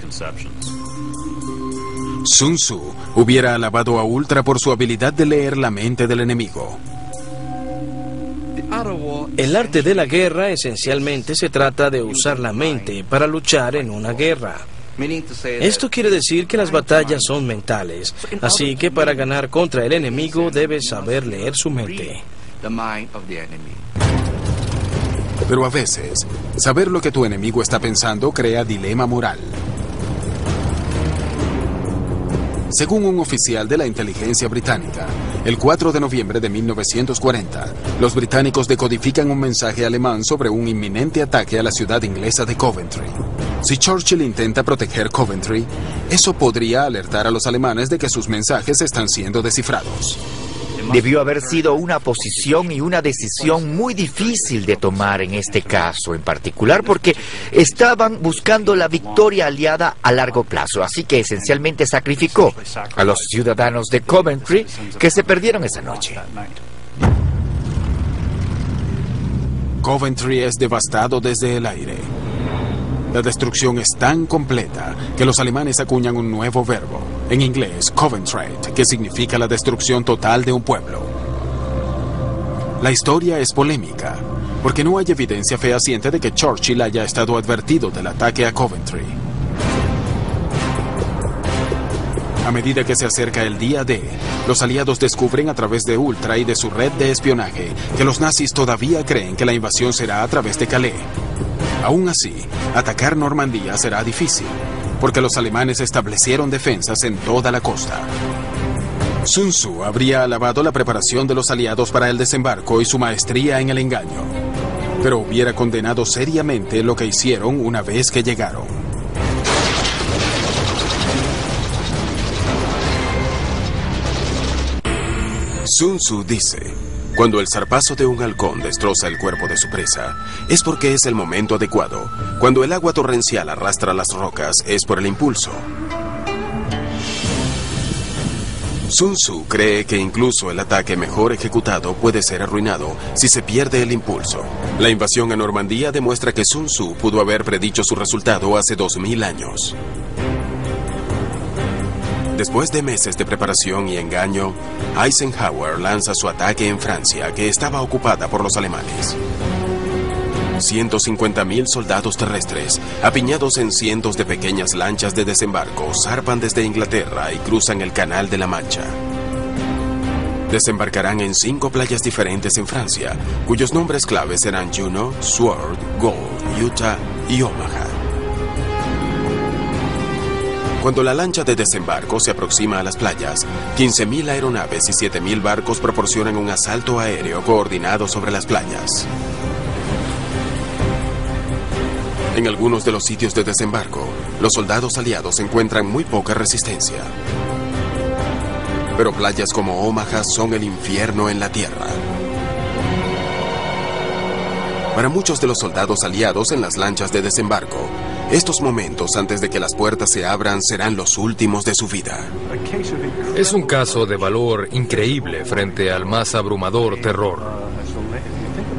Sun Tzu hubiera alabado a Ultra por su habilidad de leer la mente del enemigo. El arte de la guerra esencialmente se trata de usar la mente para luchar en una guerra. Esto quiere decir que las batallas son mentales, así que para ganar contra el enemigo debes saber leer su mente. Pero a veces, saber lo que tu enemigo está pensando crea dilema moral. Según un oficial de la inteligencia británica, el 4 de noviembre de 1940, los británicos decodifican un mensaje alemán sobre un inminente ataque a la ciudad inglesa de Coventry. Si Churchill intenta proteger Coventry, eso podría alertar a los alemanes de que sus mensajes están siendo descifrados. Debió haber sido una posición y una decisión muy difícil de tomar en este caso en particular, porque estaban buscando la victoria aliada a largo plazo, así que esencialmente sacrificó a los ciudadanos de Coventry que se perdieron esa noche. Coventry es devastado desde el aire. La destrucción es tan completa que los alemanes acuñan un nuevo verbo, en inglés Coventrate, que significa la destrucción total de un pueblo. La historia es polémica, porque no hay evidencia fehaciente de que Churchill haya estado advertido del ataque a Coventry. A medida que se acerca el día D, los aliados descubren a través de Ultra y de su red de espionaje que los nazis todavía creen que la invasión será a través de Calais. Aún así, atacar Normandía será difícil, porque los alemanes establecieron defensas en toda la costa. Sun Tzu habría alabado la preparación de los aliados para el desembarco y su maestría en el engaño, pero hubiera condenado seriamente lo que hicieron una vez que llegaron. Sun Tzu dice: cuando el zarpazo de un halcón destroza el cuerpo de su presa, es porque es el momento adecuado. Cuando el agua torrencial arrastra las rocas, es por el impulso. Sun Tzu cree que incluso el ataque mejor ejecutado puede ser arruinado si se pierde el impulso. La invasión a Normandía demuestra que Sun Tzu pudo haber predicho su resultado hace 2000 años. Después de meses de preparación y engaño, Eisenhower lanza su ataque en Francia, que estaba ocupada por los alemanes. 150.000 soldados terrestres, apiñados en cientos de pequeñas lanchas de desembarco, zarpan desde Inglaterra y cruzan el Canal de la Mancha. Desembarcarán en 5 playas diferentes en Francia, cuyos nombres claves serán Juno, Sword, Gold, Utah y Omaha. Cuando la lancha de desembarco se aproxima a las playas, 15.000 aeronaves y 7.000 barcos proporcionan un asalto aéreo coordinado sobre las playas. En algunos de los sitios de desembarco, los soldados aliados encuentran muy poca resistencia. Pero playas como Omaha son el infierno en la tierra. Para muchos de los soldados aliados en las lanchas de desembarco, estos momentos antes de que las puertas se abran serán los últimos de su vida. Es un caso de valor increíble frente al más abrumador terror.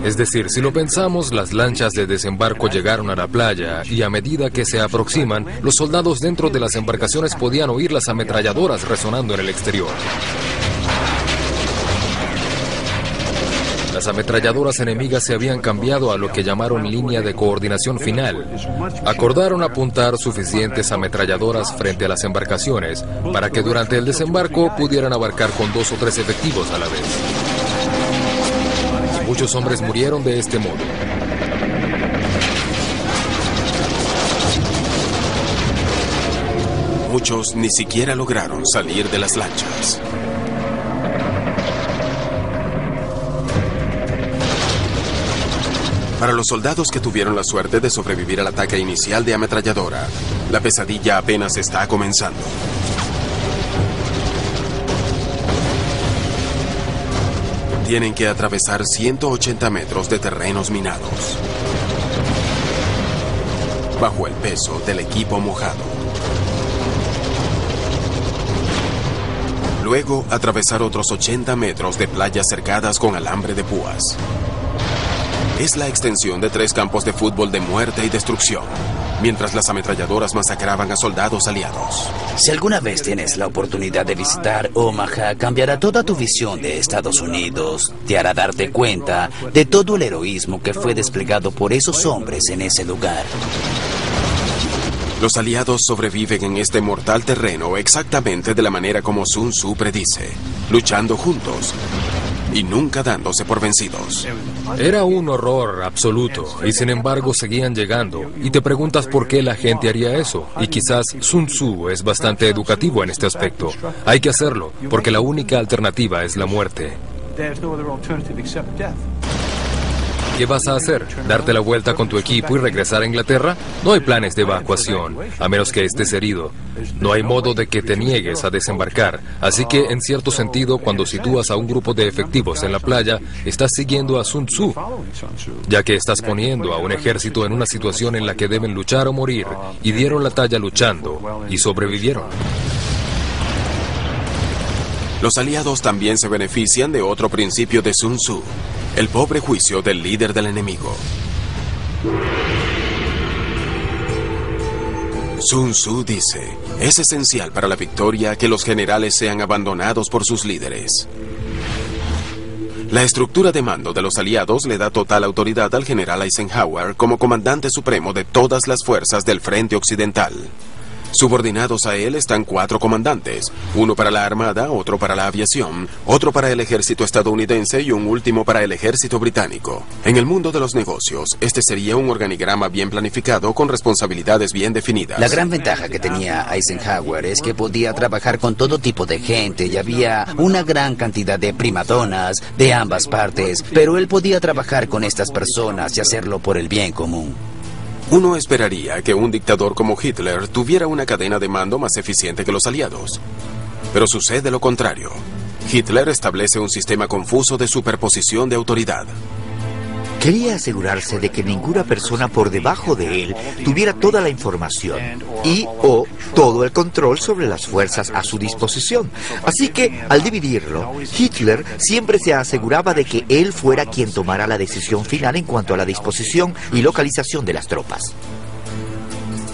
Es decir, si lo pensamos, las lanchas de desembarco llegaron a la playa y a medida que se aproximan, los soldados dentro de las embarcaciones podían oír las ametralladoras resonando en el exterior. Las ametralladoras enemigas se habían cambiado a lo que llamaron línea de coordinación final. Acordaron apuntar suficientes ametralladoras frente a las embarcaciones para que durante el desembarco pudieran abarcar con 2 o 3 efectivos a la vez. Muchos hombres murieron de este modo. Muchos ni siquiera lograron salir de las lanchas. Para los soldados que tuvieron la suerte de sobrevivir al ataque inicial de ametralladora, la pesadilla apenas está comenzando. Tienen que atravesar 180 metros de terrenos minados, bajo el peso del equipo mojado. Luego, atravesar otros 80 metros de playas cercadas con alambre de púas. Es la extensión de 3 campos de fútbol de muerte y destrucción, mientras las ametralladoras masacraban a soldados aliados. Si alguna vez tienes la oportunidad de visitar Omaha, cambiará toda tu visión de Estados Unidos. Te hará darte cuenta de todo el heroísmo que fue desplegado por esos hombres en ese lugar. Los aliados sobreviven en este mortal terreno exactamente de la manera como Sun Tzu predice, luchando juntos y nunca dándose por vencidos. Era un horror absoluto, y sin embargo seguían llegando. Y te preguntas por qué la gente haría eso. Y quizás Sun Tzu es bastante educativo en este aspecto. Hay que hacerlo, porque la única alternativa es la muerte. ¿Qué vas a hacer? ¿Darte la vuelta con tu equipo y regresar a Inglaterra? No hay planes de evacuación, a menos que estés herido. No hay modo de que te niegues a desembarcar. Así que, en cierto sentido, cuando sitúas a un grupo de efectivos en la playa, estás siguiendo a Sun Tzu, ya que estás poniendo a un ejército en una situación en la que deben luchar o morir, y dieron la talla luchando, y sobrevivieron. Los aliados también se benefician de otro principio de Sun Tzu, el pobre juicio del líder del enemigo. Sun Tzu dice, es esencial para la victoria que los generales sean abandonados por sus líderes. La estructura de mando de los aliados le da total autoridad al general Eisenhower como comandante supremo de todas las fuerzas del frente occidental. Subordinados a él están 4 comandantes, uno para la Armada, otro para la aviación, otro para el ejército estadounidense y un último para el ejército británico. En el mundo de los negocios, este sería un organigrama bien planificado con responsabilidades bien definidas. La gran ventaja que tenía Eisenhower es que podía trabajar con todo tipo de gente y había una gran cantidad de primadonas de ambas partes, pero él podía trabajar con estas personas y hacerlo por el bien común. Uno esperaría que un dictador como Hitler tuviera una cadena de mando más eficiente que los aliados. Pero sucede lo contrario. Hitler establece un sistema confuso de superposición de autoridad. Quería asegurarse de que ninguna persona por debajo de él tuviera toda la información y o todo el control sobre las fuerzas a su disposición. Así que, al dividirlo, Hitler siempre se aseguraba de que él fuera quien tomara la decisión final en cuanto a la disposición y localización de las tropas.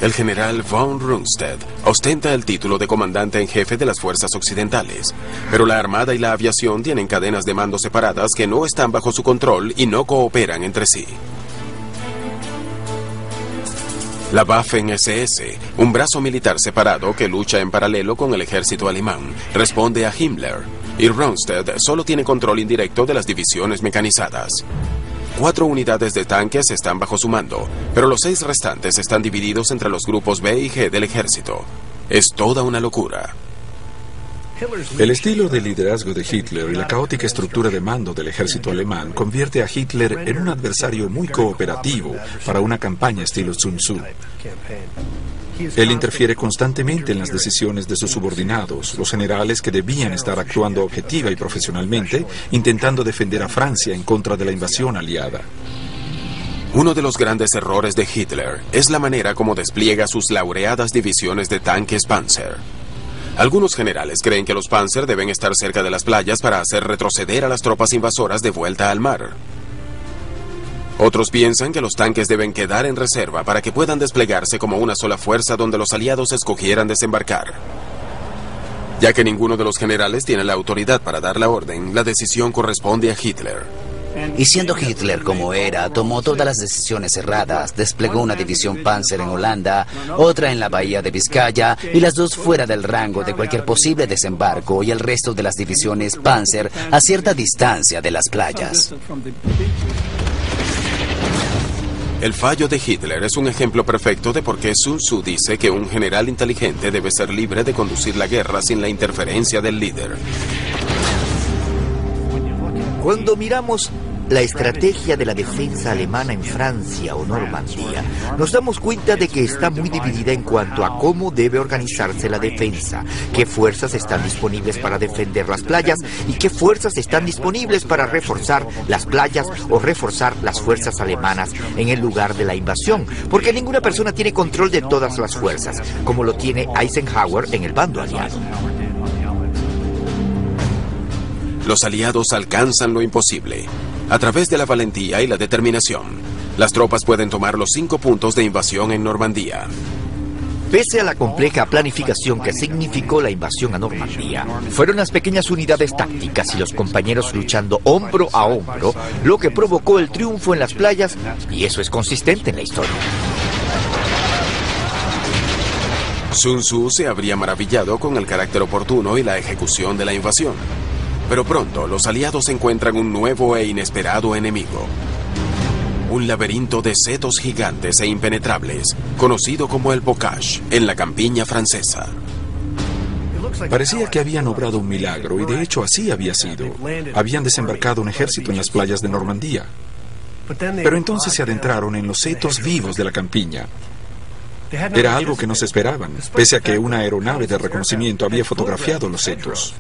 El general von Rundstedt ostenta el título de comandante en jefe de las fuerzas occidentales, pero la Armada y la aviación tienen cadenas de mando separadas que no están bajo su control y no cooperan entre sí. La Waffen-SS, un brazo militar separado que lucha en paralelo con el ejército alemán, responde a Himmler, y Rundstedt solo tiene control indirecto de las divisiones mecanizadas. 4 unidades de tanques están bajo su mando, pero los 6 restantes están divididos entre los grupos B y G del ejército. Es toda una locura. El estilo de liderazgo de Hitler y la caótica estructura de mando del ejército alemán convierte a Hitler en un adversario muy cooperativo para una campaña estilo Sun Tzu. Él interfiere constantemente en las decisiones de sus subordinados, los generales que debían estar actuando objetiva y profesionalmente, intentando defender a Francia en contra de la invasión aliada. Uno de los grandes errores de Hitler es la manera como despliega sus laureadas divisiones de tanques Panzer. Algunos generales creen que los Panzer deben estar cerca de las playas para hacer retroceder a las tropas invasoras de vuelta al mar. Otros piensan que los tanques deben quedar en reserva para que puedan desplegarse como una sola fuerza donde los aliados escogieran desembarcar. Ya que ninguno de los generales tiene la autoridad para dar la orden, la decisión corresponde a Hitler. Y siendo Hitler como era, tomó todas las decisiones erradas, desplegó una división Panzer en Holanda, otra en la bahía de Vizcaya y las 2 fuera del rango de cualquier posible desembarco y el resto de las divisiones Panzer a cierta distancia de las playas. El fallo de Hitler es un ejemplo perfecto de por qué Sun Tzu dice que un general inteligente debe ser libre de conducir la guerra sin la interferencia del líder. Cuando miramos la estrategia de la defensa alemana en Francia o Normandía, nos damos cuenta de que está muy dividida en cuanto a cómo debe organizarse la defensa, qué fuerzas están disponibles para defender las playas y qué fuerzas están disponibles para reforzar las playas o reforzar las fuerzas alemanas en el lugar de la invasión, porque ninguna persona tiene control de todas las fuerzas, como lo tiene Eisenhower en el bando aliado. Los aliados alcanzan lo imposible. A través de la valentía y la determinación, las tropas pueden tomar los 5 puntos de invasión en Normandía. Pese a la compleja planificación que significó la invasión a Normandía, fueron las pequeñas unidades tácticas y los compañeros luchando hombro a hombro lo que provocó el triunfo en las playas, y eso es consistente en la historia. Sun Tzu se habría maravillado con el carácter oportuno y la ejecución de la invasión. Pero pronto los aliados encuentran un nuevo e inesperado enemigo. Un laberinto de setos gigantes e impenetrables, conocido como el Bocage, en la campiña francesa. Parecía que habían obrado un milagro, y de hecho así había sido. Habían desembarcado un ejército en las playas de Normandía. Pero entonces se adentraron en los setos vivos de la campiña. Era algo que no se esperaban, pese a que una aeronave de reconocimiento había fotografiado los setos.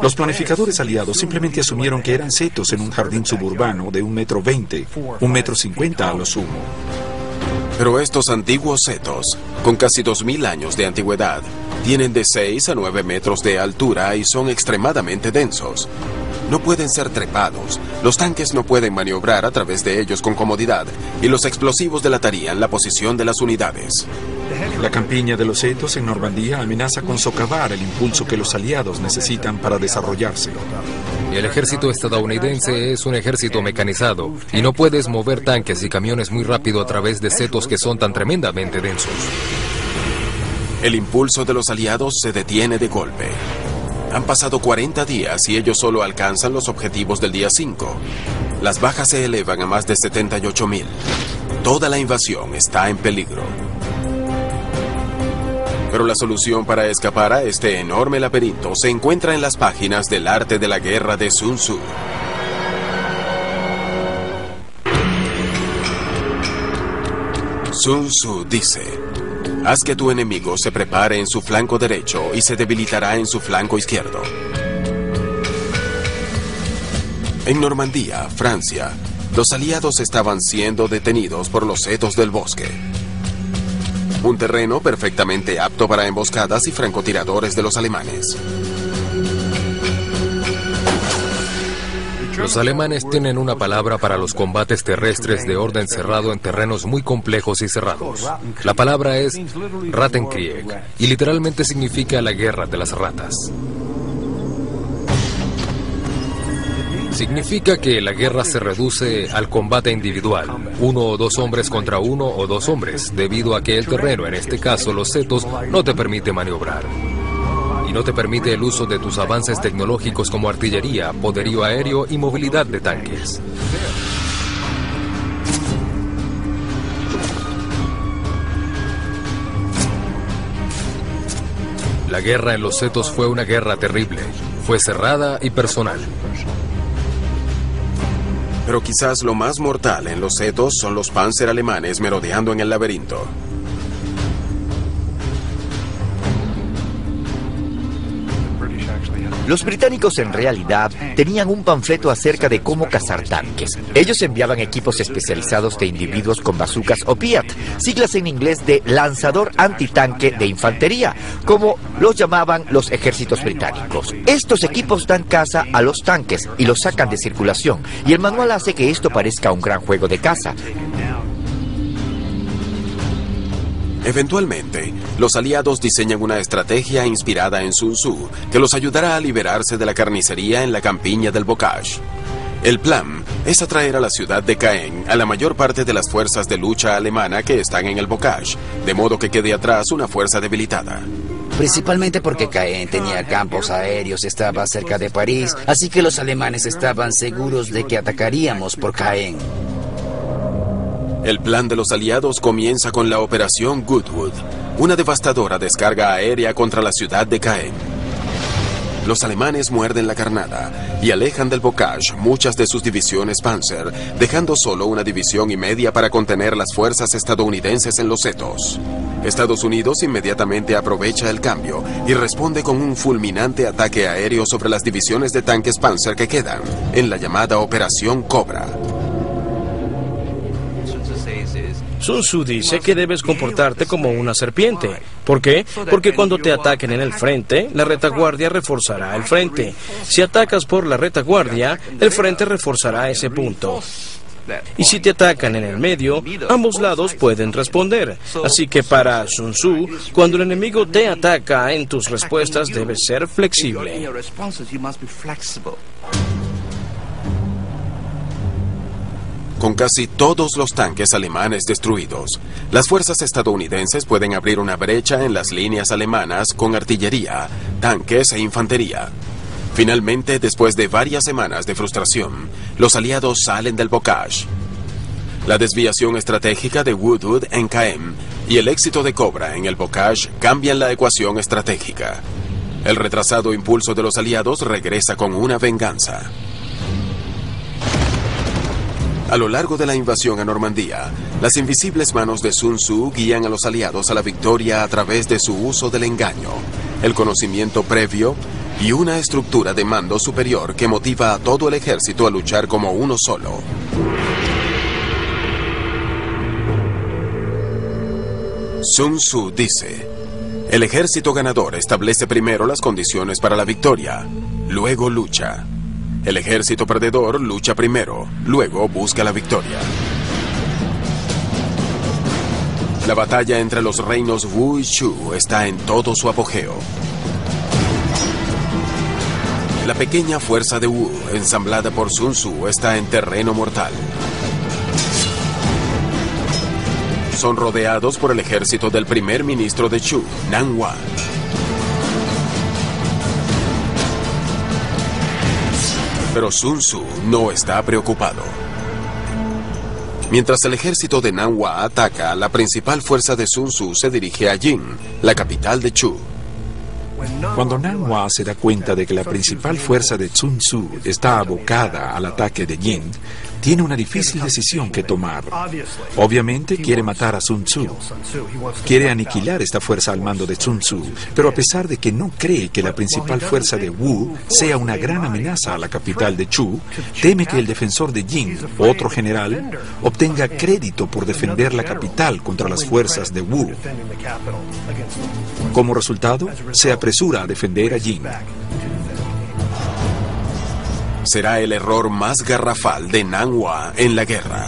Los planificadores aliados simplemente asumieron que eran setos en un jardín suburbano de 1,20 m, 1,50 m a lo sumo. Pero estos antiguos setos, con casi 2000 años de antigüedad, tienen de 6 a 9 metros de altura y son extremadamente densos. No pueden ser trepados, los tanques no pueden maniobrar a través de ellos con comodidad, y los explosivos delatarían la posición de las unidades. La campiña de los setos en Normandía amenaza con socavar el impulso que los aliados necesitan para desarrollarse. El ejército estadounidense es un ejército mecanizado y no puedes mover tanques y camiones muy rápido a través de setos que son tan tremendamente densos. El impulso de los aliados se detiene de golpe. Han pasado 40 días y ellos solo alcanzan los objetivos del día 5. Las bajas se elevan a más de 78,000. Toda la invasión está en peligro. Pero la solución para escapar a este enorme laberinto se encuentra en las páginas del arte de la guerra de Sun Tzu. Sun Tzu dice: haz que tu enemigo se prepare en su flanco derecho y se debilitará en su flanco izquierdo. En Normandía, Francia, los aliados estaban siendo detenidos por los setos del bosque. Un terreno perfectamente apto para emboscadas y francotiradores de los alemanes. Los alemanes tienen una palabra para los combates terrestres de orden cerrado en terrenos muy complejos y cerrados. La palabra es Rattenkrieg y literalmente significa la guerra de las ratas. Significa que la guerra se reduce al combate individual, 1 o 2 hombres contra 1 o 2 hombres, debido a que el terreno, en este caso los setos, no te permite maniobrar. Y no te permite el uso de tus avances tecnológicos como artillería, poderío aéreo y movilidad de tanques. La guerra en los setos fue una guerra terrible, fue cerrada y personal. Pero quizás lo más mortal en los setos son los Panzer alemanes merodeando en el laberinto. Los británicos en realidad tenían un panfleto acerca de cómo cazar tanques. Ellos enviaban equipos especializados de individuos con bazucas o PIAT, siglas en inglés de lanzador antitanque de infantería, como los llamaban los ejércitos británicos. Estos equipos dan caza a los tanques y los sacan de circulación, y el manual hace que esto parezca un gran juego de caza. Eventualmente, los aliados diseñan una estrategia inspirada en Sun Tzu que los ayudará a liberarse de la carnicería en la campiña del Bocage. El plan es atraer a la ciudad de Caen a la mayor parte de las fuerzas de lucha alemana que están en el Bocage, de modo que quede atrás una fuerza debilitada. Principalmente porque Caen tenía campos aéreos, estaba cerca de París, así que los alemanes estaban seguros de que atacaríamos por Caen. El plan de los aliados comienza con la Operación Goodwood, una devastadora descarga aérea contra la ciudad de Caen. Los alemanes muerden la carnada y alejan del Bocage muchas de sus divisiones Panzer, dejando solo 1,5 divisiones para contener las fuerzas estadounidenses en los setos. Estados Unidos inmediatamente aprovecha el cambio y responde con un fulminante ataque aéreo sobre las divisiones de tanques Panzer que quedan, en la llamada Operación Cobra. Sun Tzu dice que debes comportarte como una serpiente. ¿Por qué? Porque cuando te ataquen en el frente, la retaguardia reforzará el frente. Si atacas por la retaguardia, el frente reforzará ese punto. Y si te atacan en el medio, ambos lados pueden responder. Así que para Sun Tzu, cuando el enemigo te ataca, en tus respuestas debes ser flexible. Con casi todos los tanques alemanes destruidos, las fuerzas estadounidenses pueden abrir una brecha en las líneas alemanas con artillería, tanques e infantería. Finalmente, después de varias semanas de frustración, los aliados salen del bocage. La desviación estratégica de Woodwood en Caen y el éxito de Cobra en el bocage cambian la ecuación estratégica. El retrasado impulso de los aliados regresa con una venganza. A lo largo de la invasión a Normandía, las invisibles manos de Sun Tzu guían a los aliados a la victoria a través de su uso del engaño, el conocimiento previo y una estructura de mando superior que motiva a todo el ejército a luchar como uno solo. Sun Tzu dice: el ejército ganador establece primero las condiciones para la victoria, luego lucha. El ejército perdedor lucha primero, luego busca la victoria. La batalla entre los reinos Wu y Shu está en todo su apogeo. La pequeña fuerza de Wu, ensamblada por Sun Tzu, está en terreno mortal. Son rodeados por el ejército del primer ministro de Shu, Nanhua. Pero Sun Tzu no está preocupado. Mientras el ejército de Nanhua ataca, la principal fuerza de Sun Tzu se dirige a Jin, la capital de Shu. Cuando Nanhua se da cuenta de que la principal fuerza de Sun Tzu está abocada al ataque de Jin, tiene una difícil decisión que tomar. Obviamente quiere matar a Sun Tzu. Quiere aniquilar esta fuerza al mando de Sun Tzu, pero a pesar de que no cree que la principal fuerza de Wu sea una gran amenaza a la capital de Shu, teme que el defensor de Jin, otro general, obtenga crédito por defender la capital contra las fuerzas de Wu. Como resultado, se apresura a defender a Jin. Será el error más garrafal de Nanhua en la guerra.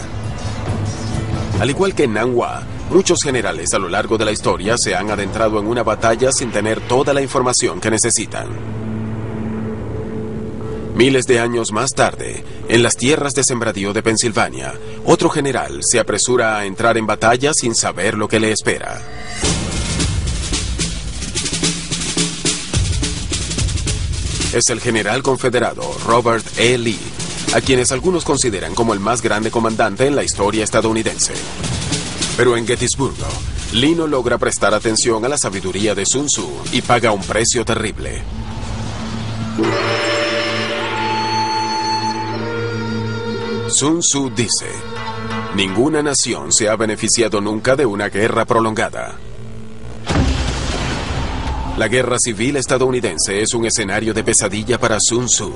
Al igual que Nanhua, muchos generales a lo largo de la historia se han adentrado en una batalla sin tener toda la información que necesitan. Miles de años más tarde, en las tierras de sembradío de Pensilvania, otro general se apresura a entrar en batalla sin saber lo que le espera. Es el general confederado Robert E. Lee, a quienes algunos consideran como el más grande comandante en la historia estadounidense. Pero en Gettysburgo, Lee no logra prestar atención a la sabiduría de Sun Tzu y paga un precio terrible. Sun Tzu dice: ninguna nación se ha beneficiado nunca de una guerra prolongada. La guerra civil estadounidense es un escenario de pesadilla para Sun Tzu.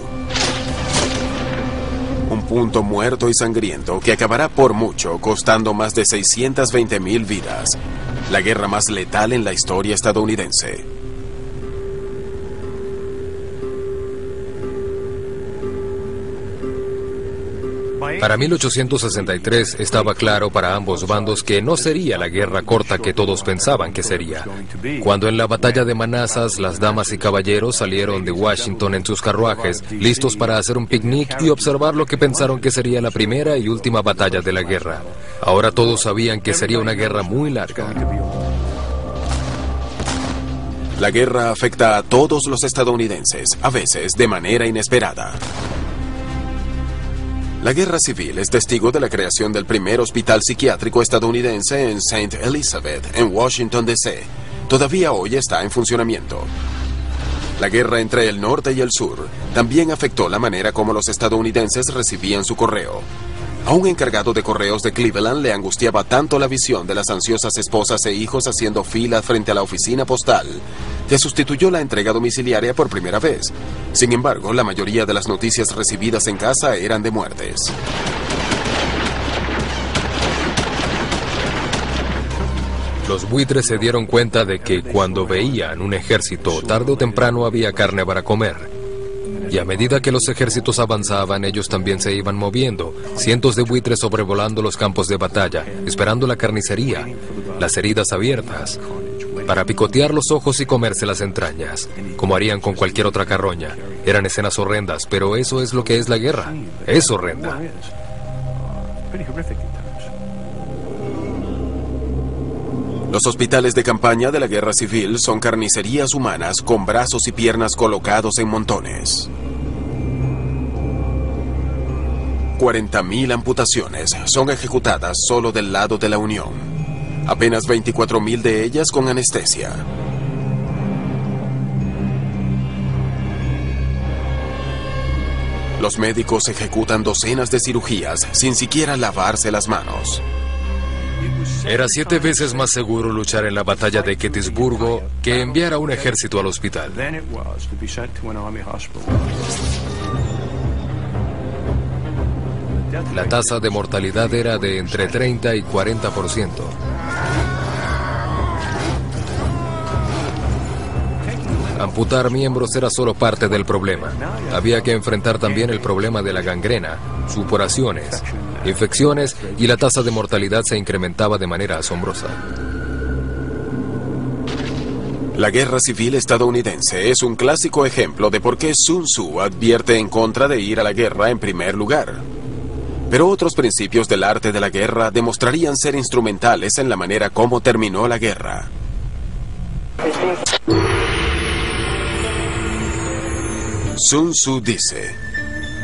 Un punto muerto y sangriento que acabará por mucho costando más de 620,000 vidas. La guerra más letal en la historia estadounidense. Para 1863 estaba claro para ambos bandos que no sería la guerra corta que todos pensaban que sería. Cuando en la batalla de Manassas las damas y caballeros salieron de Washington en sus carruajes, listos para hacer un picnic y observar lo que pensaron que sería la primera y última batalla de la guerra. Ahora todos sabían que sería una guerra muy larga. La guerra afecta a todos los estadounidenses, a veces de manera inesperada. La guerra civil es testigo de la creación del primer hospital psiquiátrico estadounidense en St. Elizabeth, en Washington, D.C. Todavía hoy está en funcionamiento. La guerra entre el norte y el sur también afectó la manera como los estadounidenses recibían su correo. A un encargado de correos de Cleveland le angustiaba tanto la visión de las ansiosas esposas e hijos haciendo fila frente a la oficina postal, que sustituyó la entrega domiciliaria por primera vez. Sin embargo, la mayoría de las noticias recibidas en casa eran de muertes. Los buitres se dieron cuenta de que cuando veían un ejército, tarde o temprano había carne para comer. Y a medida que los ejércitos avanzaban, ellos también se iban moviendo, cientos de buitres sobrevolando los campos de batalla, esperando la carnicería, las heridas abiertas, para picotear los ojos y comerse las entrañas, como harían con cualquier otra carroña. Eran escenas horrendas, pero eso es lo que es la guerra. Es horrenda. Los hospitales de campaña de la guerra civil son carnicerías humanas con brazos y piernas colocados en montones. 40.000 amputaciones son ejecutadas solo del lado de la Unión. Apenas 24.000 de ellas con anestesia. Los médicos ejecutan docenas de cirugías sin siquiera lavarse las manos. Era 7 veces más seguro luchar en la batalla de Gettysburgo que enviar a un ejército al hospital. La tasa de mortalidad era de entre 30 y 40%. Amputar miembros era solo parte del problema. Había que enfrentar también el problema de la gangrena, supuraciones, infecciones, y la tasa de mortalidad se incrementaba de manera asombrosa. La guerra civil estadounidense es un clásico ejemplo de por qué Sun Tzu advierte en contra de ir a la guerra en primer lugar. Pero otros principios del arte de la guerra demostrarían ser instrumentales en la manera como terminó la guerra. Sun Tzu dice: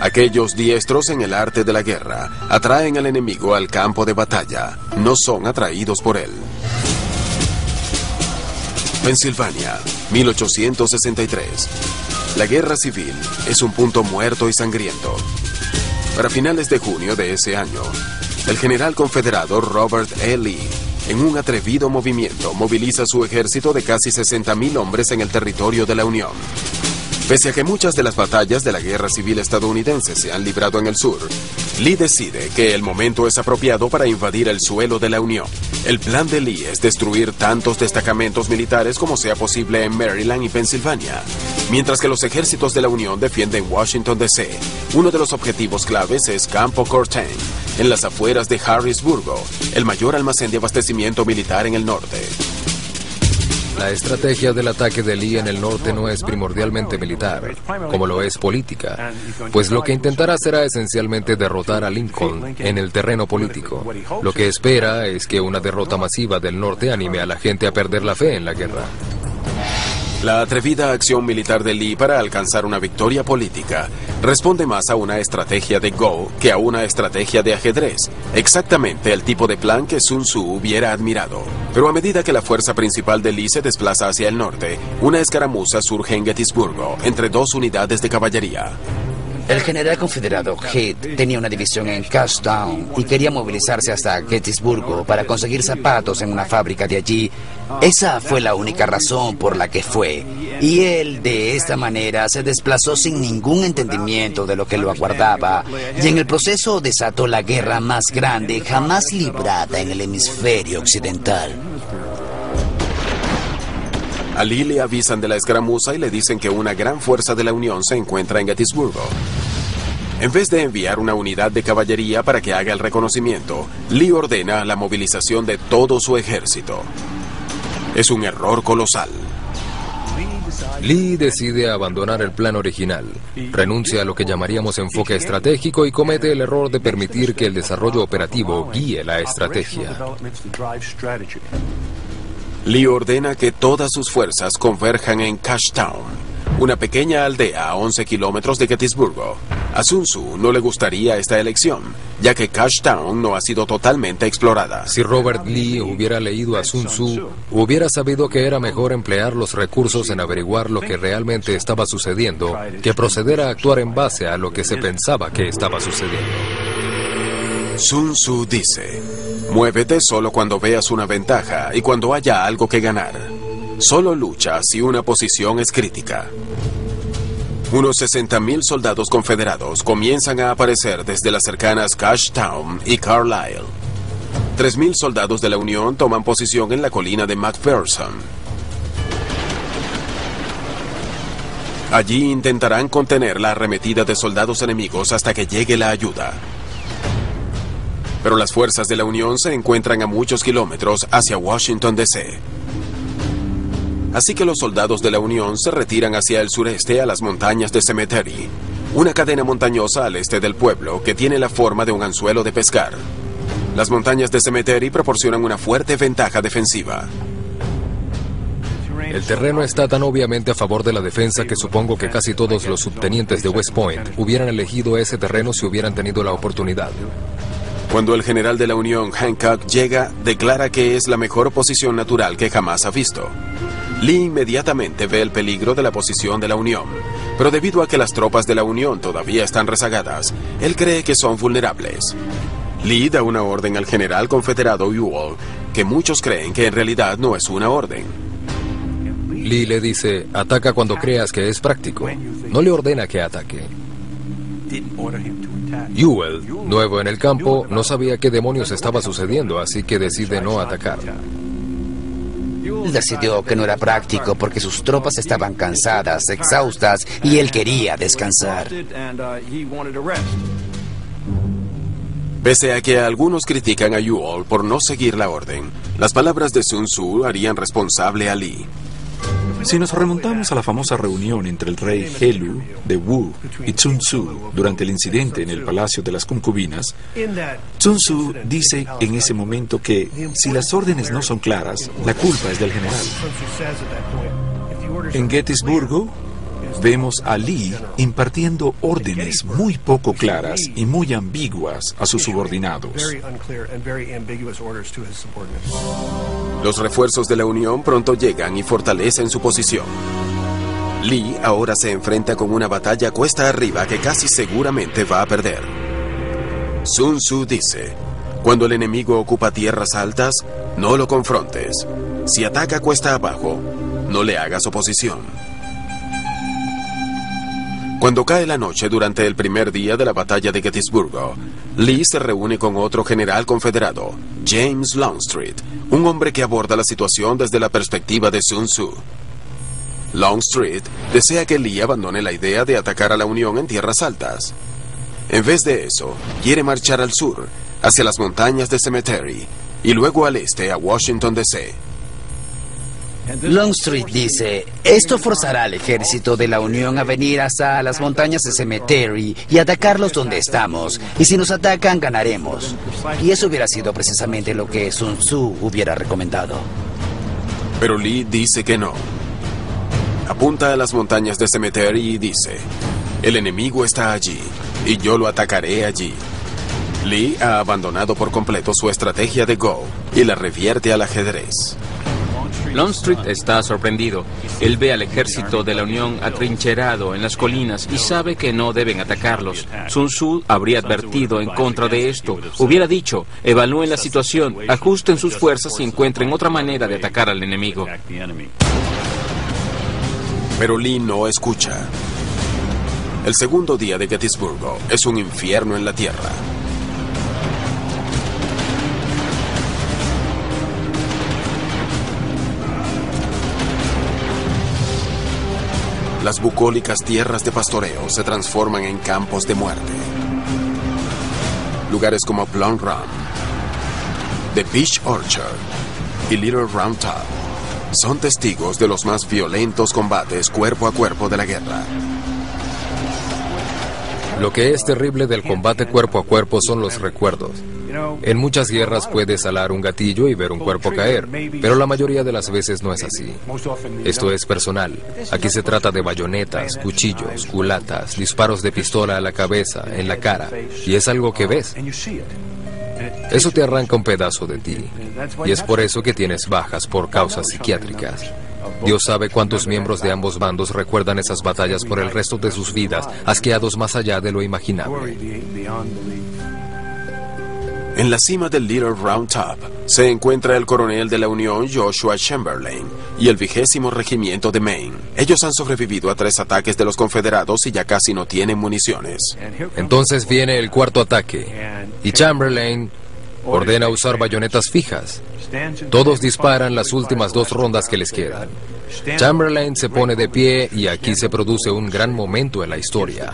aquellos diestros en el arte de la guerra atraen al enemigo al campo de batalla, no son atraídos por él. Pensilvania, 1863. La guerra civil es un punto muerto y sangriento. Para finales de junio de ese año, el general confederado Robert E. Lee, en un atrevido movimiento, moviliza su ejército de casi 60.000 hombres en el territorio de la Unión. Pese a que muchas de las batallas de la guerra civil estadounidense se han librado en el sur, Lee decide que el momento es apropiado para invadir el suelo de la Unión. El plan de Lee es destruir tantos destacamentos militares como sea posible en Maryland y Pensilvania, mientras que los ejércitos de la Unión defienden Washington, D.C. Uno de los objetivos claves es Campo Cortain, en las afueras de Harrisburgo, el mayor almacén de abastecimiento militar en el norte. La estrategia del ataque de Lee en el norte no es primordialmente militar, como lo es política, pues lo que intentará será esencialmente derrotar a Lincoln en el terreno político. Lo que espera es que una derrota masiva del norte anime a la gente a perder la fe en la guerra. La atrevida acción militar de Lee para alcanzar una victoria política responde más a una estrategia de Go que a una estrategia de ajedrez, exactamente el tipo de plan que Sun Tzu hubiera admirado. Pero a medida que la fuerza principal de Lee se desplaza hacia el norte, una escaramuza surge en Gettysburgo entre dos unidades de caballería. El general confederado Heath tenía una división en Cashtown y quería movilizarse hasta Gettysburgo para conseguir zapatos en una fábrica de allí. Esa fue la única razón por la que fue. Y él, de esta manera, se desplazó sin ningún entendimiento de lo que lo aguardaba. Y en el proceso desató la guerra más grande jamás librada en el hemisferio occidental. A Lee le avisan de la escaramuza y le dicen que una gran fuerza de la Unión se encuentra en Gettysburgo. En vez de enviar una unidad de caballería para que haga el reconocimiento, Lee ordena la movilización de todo su ejército. Es un error colosal. Lee decide abandonar el plan original, renuncia a lo que llamaríamos enfoque estratégico y comete el error de permitir que el desarrollo operativo guíe la estrategia. Lee ordena que todas sus fuerzas converjan en Cashtown, una pequeña aldea a 11 kilómetros de Gettysburgo. A Sun Tzu no le gustaría esta elección, ya que Cashtown no ha sido totalmente explorada. Si Robert Lee hubiera leído a Sun Tzu, hubiera sabido que era mejor emplear los recursos en averiguar lo que realmente estaba sucediendo que proceder a actuar en base a lo que se pensaba que estaba sucediendo. Sun Tzu dice: muévete solo cuando veas una ventaja y cuando haya algo que ganar. Solo lucha si una posición es crítica. Unos 60.000 soldados confederados comienzan a aparecer desde las cercanas Cashtown y Carlisle. 3.000 soldados de la Unión toman posición en la colina de McPherson. Allí intentarán contener la arremetida de soldados enemigos hasta que llegue la ayuda. Pero las fuerzas de la Unión se encuentran a muchos kilómetros hacia Washington, D.C. Así que los soldados de la Unión se retiran hacia el sureste a las montañas de Cemetery, una cadena montañosa al este del pueblo que tiene la forma de un anzuelo de pescar. Las montañas de Cemetery proporcionan una fuerte ventaja defensiva. El terreno está tan obviamente a favor de la defensa que supongo que casi todos los subtenientes de West Point hubieran elegido ese terreno si hubieran tenido la oportunidad. Cuando el general de la Unión, Hancock, llega, declara que es la mejor posición natural que jamás ha visto. Lee inmediatamente ve el peligro de la posición de la Unión, pero debido a que las tropas de la Unión todavía están rezagadas, él cree que son vulnerables. Lee da una orden al general confederado Ewell, que muchos creen que en realidad no es una orden. Lee le dice, ataca cuando creas que es práctico. No le ordena que ataque. Ewell, nuevo en el campo, no sabía qué demonios estaba sucediendo, así que decide no atacar. Decidió que no era práctico porque sus tropas estaban cansadas, exhaustas, y él quería descansar. Pese a que algunos critican a Ewell por no seguir la orden, las palabras de Sun Tzu harían responsable a Lee. Si nos remontamos a la famosa reunión entre el rey Helu de Wu y Sun Tzu durante el incidente en el Palacio de las Concubinas, Sun Tzu dice en ese momento que si las órdenes no son claras, la culpa es del general. En Gettysburgo vemos a Lee impartiendo órdenes muy poco claras y muy ambiguas a sus subordinados. Los refuerzos de la Unión pronto llegan y fortalecen su posición. Lee ahora se enfrenta con una batalla cuesta arriba que casi seguramente va a perder. Sun Tzu dice, cuando el enemigo ocupa tierras altas, no lo confrontes. Si ataca cuesta abajo, no le hagas oposición. Cuando cae la noche durante el primer día de la batalla de Gettysburgo, Lee se reúne con otro general confederado, James Longstreet, un hombre que aborda la situación desde la perspectiva de Sun Tzu. Longstreet desea que Lee abandone la idea de atacar a la Unión en tierras altas. En vez de eso, quiere marchar al sur, hacia las montañas de Cemetery, y luego al este a Washington, D.C. Longstreet dice, esto forzará al ejército de la Unión a venir hasta las montañas de Cemetery y atacarlos donde estamos. Y si nos atacan, ganaremos. Y eso hubiera sido precisamente lo que Sun Tzu hubiera recomendado. Pero Lee dice que no. Apunta a las montañas de Cemetery y dice, el enemigo está allí, y yo lo atacaré allí. Lee ha abandonado por completo su estrategia de Go y la revierte al ajedrez. Longstreet está sorprendido. Él ve al ejército de la Unión atrincherado en las colinas y sabe que no deben atacarlos. Sun Tzu habría advertido en contra de esto. Hubiera dicho, evalúen la situación, ajusten sus fuerzas y encuentren otra manera de atacar al enemigo. Pero Lee no escucha. El segundo día de Gettysburgo es un infierno en la tierra. Las bucólicas tierras de pastoreo se transforman en campos de muerte. Lugares como Plum Run, The Beech Orchard y Little Round Top son testigos de los más violentos combates cuerpo a cuerpo de la guerra. Lo que es terrible del combate cuerpo a cuerpo son los recuerdos. En muchas guerras puedes alar un gatillo y ver un cuerpo caer, pero la mayoría de las veces no es así. Esto es personal. Aquí se trata de bayonetas, cuchillos, culatas, disparos de pistola a la cabeza, en la cara, y es algo que ves. Eso te arranca un pedazo de ti, y es por eso que tienes bajas por causas psiquiátricas. Dios sabe cuántos miembros de ambos bandos recuerdan esas batallas por el resto de sus vidas, asqueados más allá de lo imaginable. En la cima del Little Round Top se encuentra el coronel de la Unión Joshua Chamberlain y el 20º Regimiento de Maine. Ellos han sobrevivido a 3 ataques de los confederados y ya casi no tienen municiones. Entonces viene el cuarto ataque y Chamberlain ordena usar bayonetas fijas. Todos disparan las últimas 2 rondas que les quedan. Chamberlain se pone de pie y aquí se produce un gran momento en la historia.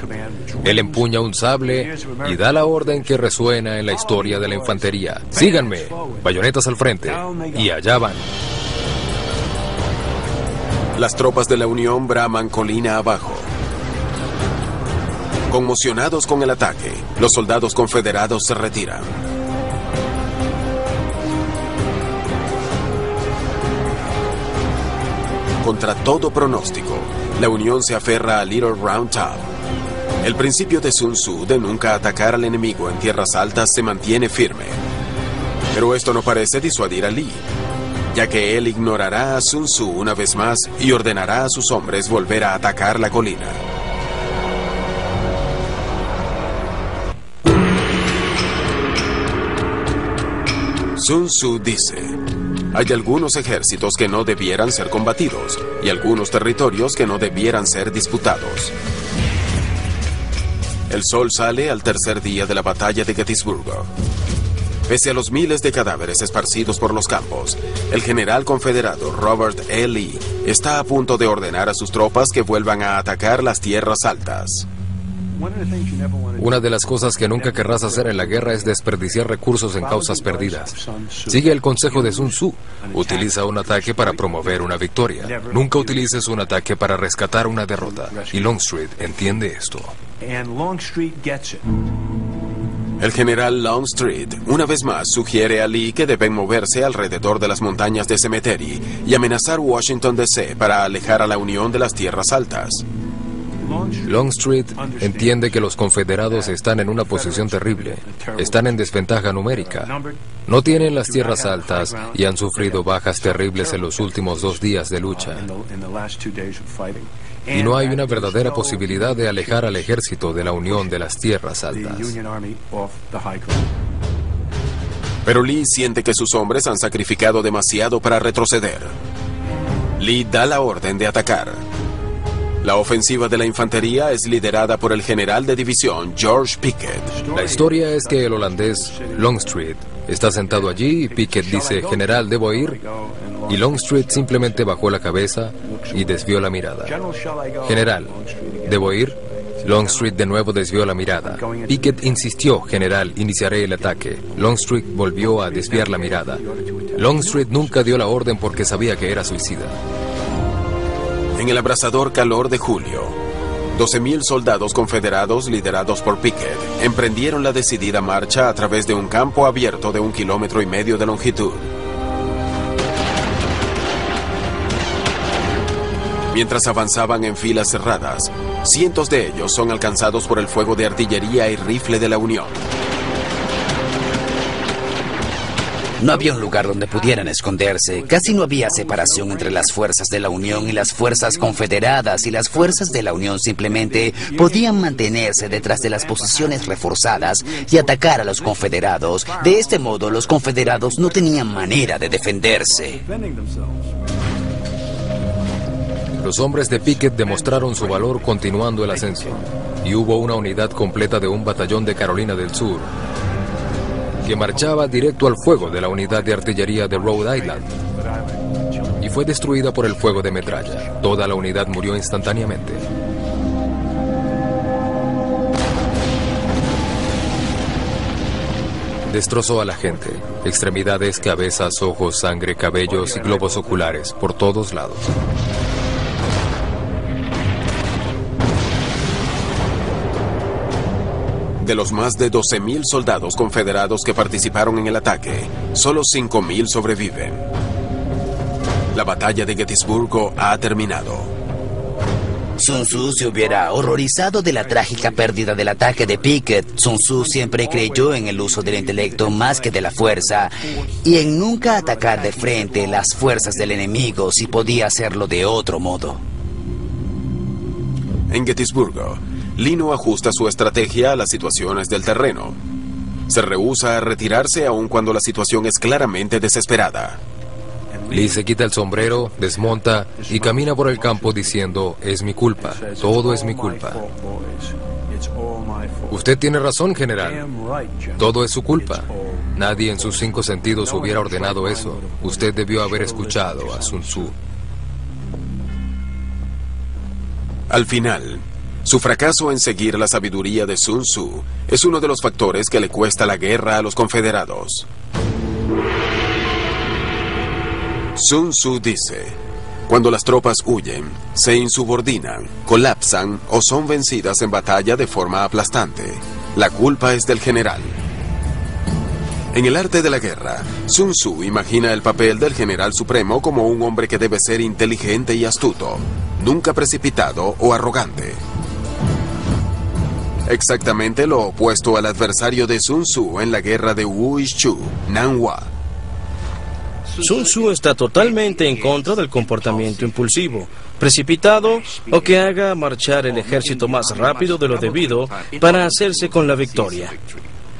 Él empuña un sable y da la orden que resuena en la historia de la infantería. Síganme, bayonetas al frente, y allá van. Las tropas de la Unión braman colina abajo. Conmocionados con el ataque, los soldados confederados se retiran. contra todo pronóstico, la Unión se aferra a Little Round Top. El principio de Sun Tzu de nunca atacar al enemigo en tierras altas se mantiene firme. Pero esto no parece disuadir a Lee, ya que él ignorará a Sun Tzu una vez más y ordenará a sus hombres volver a atacar la colina. Sun Tzu dice: hay algunos ejércitos que no debieran ser combatidos y algunos territorios que no debieran ser disputados. El sol sale al tercer día de la batalla de Gettysburgo. Pese a los miles de cadáveres esparcidos por los campos, el general confederado Robert E. Lee está a punto de ordenar a sus tropas que vuelvan a atacar las tierras altas. Una de las cosas que nunca querrás hacer en la guerra es desperdiciar recursos en causas perdidas. Sigue el consejo de Sun Tzu. Utiliza un ataque para promover una victoria. Nunca utilices un ataque para rescatar una derrota. Y Longstreet entiende esto. El general Longstreet una vez más sugiere a Lee que deben moverse alrededor de las montañas de Cemetery y amenazar Washington D.C. para alejar a la Unión de las tierras altas. Longstreet entiende que los confederados están en una posición terrible. Están en desventaja numérica. No tienen las tierras altas y han sufrido bajas terribles en los últimos 2 días de lucha. Y no hay una verdadera posibilidad de alejar al ejército de la Unión de las tierras altas. Pero Lee siente que sus hombres han sacrificado demasiado para retroceder. Lee da la orden de atacar. La ofensiva de la infantería es liderada por el general de división George Pickett. La historia es que el holandés Longstreet está sentado allí y Pickett dice: general, ¿debo ir? Y Longstreet simplemente bajó la cabeza y desvió la mirada. General, ¿debo ir? Longstreet de nuevo desvió la mirada. Pickett insistió: general, iniciaré el ataque. Longstreet volvió a desviar la mirada. Longstreet nunca dio la orden porque sabía que era suicida. En el abrasador calor de julio, 12,000 soldados confederados liderados por Pickett emprendieron la decidida marcha a través de un campo abierto de 1,5 kilómetros de longitud. Mientras avanzaban en filas cerradas, cientos de ellos son alcanzados por el fuego de artillería y rifle de la Unión. No había un lugar donde pudieran esconderse. Casi no había separación entre las fuerzas de la Unión y las fuerzas confederadas, y las fuerzas de la Unión simplemente podían mantenerse detrás de las posiciones reforzadas y atacar a los confederados. De este modo, los confederados no tenían manera de defenderse. Los hombres de Pickett demostraron su valor continuando el ascenso, y hubo una unidad completa de un batallón de Carolina del Sur que marchaba directo al fuego de la unidad de artillería de Rhode Island y fue destruida por el fuego de metralla. Toda la unidad murió instantáneamente. Destrozó a la gente, extremidades, cabezas, ojos, sangre, cabellos y globos oculares por todos lados. De los más de 12,000 soldados confederados que participaron en el ataque, solo 5,000 sobreviven. La batalla de Gettysburgo ha terminado. Sun Tzu se hubiera horrorizado de la trágica pérdida del ataque de Pickett. Sun Tzu siempre creyó en el uso del intelecto más que de la fuerza, y en nunca atacar de frente las fuerzas del enemigo si podía hacerlo de otro modo. En Gettysburgo, Lee no ajusta su estrategia a las situaciones del terreno. Se rehúsa a retirarse aun cuando la situación es claramente desesperada. Lee se quita el sombrero, desmonta y camina por el campo diciendo: es mi culpa, todo es mi culpa. Usted tiene razón, general. Todo es su culpa. Nadie en sus 5 sentidos hubiera ordenado eso. Usted debió haber escuchado a Sun Tzu. Al final, su fracaso en seguir la sabiduría de Sun Tzu es uno de los factores que le cuesta la guerra a los confederados. Sun Tzu dice: cuando las tropas huyen, se insubordinan, colapsan o son vencidas en batalla de forma aplastante, la culpa es del general. En el arte de la guerra, Sun Tzu imagina el papel del general supremo como un hombre que debe ser inteligente y astuto, nunca precipitado o arrogante. Exactamente lo opuesto al adversario de Sun Tzu en la guerra de Wu Yizhu, Nan Hua. Sun Tzu está totalmente en contra del comportamiento impulsivo, precipitado o que haga marchar el ejército más rápido de lo debido para hacerse con la victoria.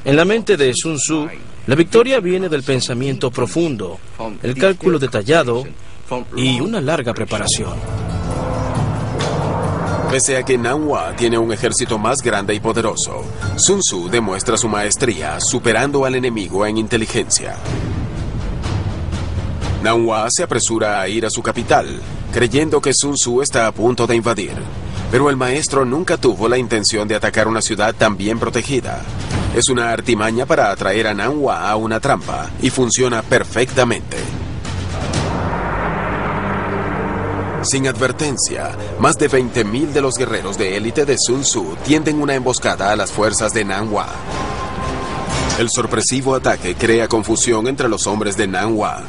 En la mente de Sun Tzu, la victoria viene del pensamiento profundo, el cálculo detallado y una larga preparación. Pese a que Nan Hua tiene un ejército más grande y poderoso, Sun Tzu demuestra su maestría superando al enemigo en inteligencia. Nan Hua se apresura a ir a su capital, creyendo que Sun Tzu está a punto de invadir. Pero el maestro nunca tuvo la intención de atacar una ciudad tan bien protegida. Es una artimaña para atraer a Nan Hua a una trampa, y funciona perfectamente. Sin advertencia, más de 20.000 de los guerreros de élite de Sun Tzu tienden una emboscada a las fuerzas de Nan Hua. El sorpresivo ataque crea confusión entre los hombres de Nan Hua.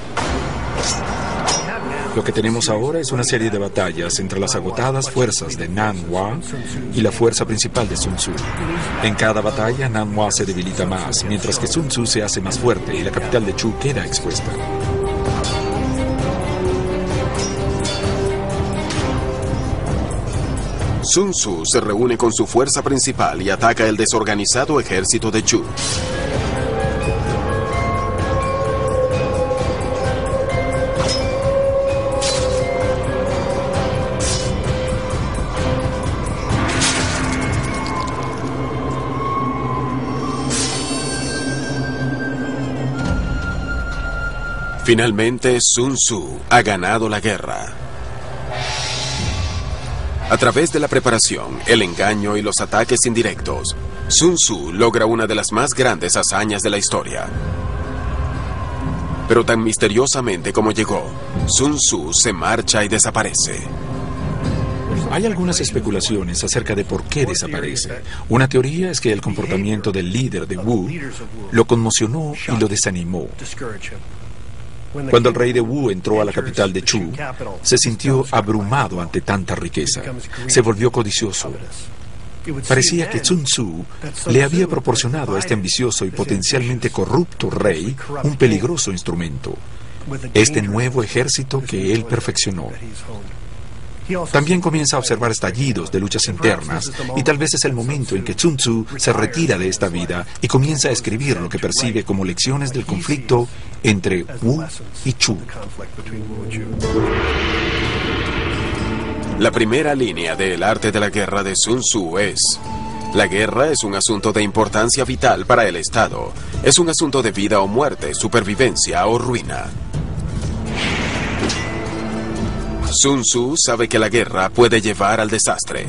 Lo que tenemos ahora es una serie de batallas entre las agotadas fuerzas de Nan Hua y la fuerza principal de Sun Tzu. En cada batalla, Nan Hua se debilita más, mientras que Sun Tzu se hace más fuerte y la capital de Chu queda expuesta. Sun Tzu se reúne con su fuerza principal y ataca el desorganizado ejército de Chu. Finalmente, Sun Tzu ha ganado la guerra. A través de la preparación, el engaño y los ataques indirectos, Sun Tzu logra una de las más grandes hazañas de la historia. Pero tan misteriosamente como llegó, Sun Tzu se marcha y desaparece. Hay algunas especulaciones acerca de por qué desaparece. Una teoría es que el comportamiento del líder de Wu lo conmocionó y lo desanimó. Cuando el rey de Wu entró a la capital de Chu, se sintió abrumado ante tanta riqueza. Se volvió codicioso. Parecía que Sun Tzu le había proporcionado a este ambicioso y potencialmente corrupto rey un peligroso instrumento, este nuevo ejército que él perfeccionó. También comienza a observar estallidos de luchas internas, y tal vez es el momento en que Sun Tzu se retira de esta vida y comienza a escribir lo que percibe como lecciones del conflicto entre Wu y Chu. La primera línea del arte de la guerra de Sun Tzu es: la guerra es un asunto de importancia vital para el Estado. Es un asunto de vida o muerte, supervivencia o ruina. Sun Tzu sabe que la guerra puede llevar al desastre.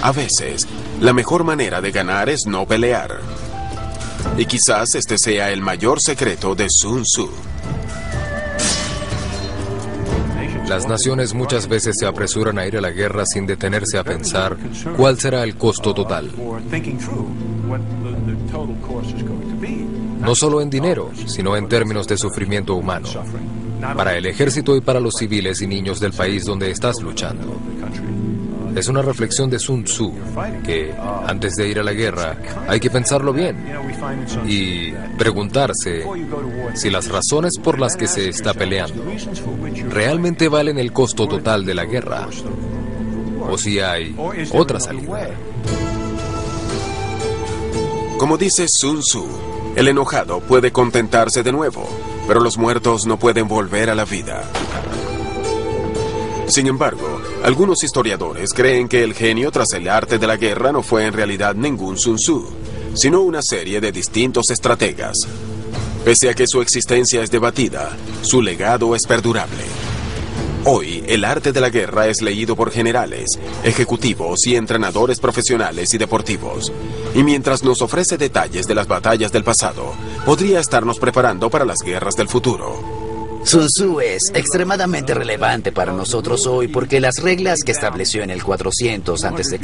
A veces, la mejor manera de ganar es no pelear. Y quizás este sea el mayor secreto de Sun Tzu. Las naciones muchas veces se apresuran a ir a la guerra sin detenerse a pensar cuál será el costo total. No solo en dinero, sino en términos de sufrimiento humano, para el ejército y para los civiles y niños del país donde estás luchando. Es una reflexión de Sun Tzu, que antes de ir a la guerra hay que pensarlo bien y preguntarse si las razones por las que se está peleando realmente valen el costo total de la guerra, o si hay otra salida. Como dice Sun Tzu, el enojado puede contentarse de nuevo, pero los muertos no pueden volver a la vida. Sin embargo, algunos historiadores creen que el genio tras el arte de la guerra no fue en realidad ningún Sun Tzu, sino una serie de distintos estrategas. Pese a que su existencia es debatida, su legado es perdurable. Hoy, el arte de la guerra es leído por generales, ejecutivos y entrenadores profesionales y deportivos. Y mientras nos ofrece detalles de las batallas del pasado, podría estarnos preparando para las guerras del futuro. Sun Tzu es extremadamente relevante para nosotros hoy porque las reglas que estableció en el 400 a.C.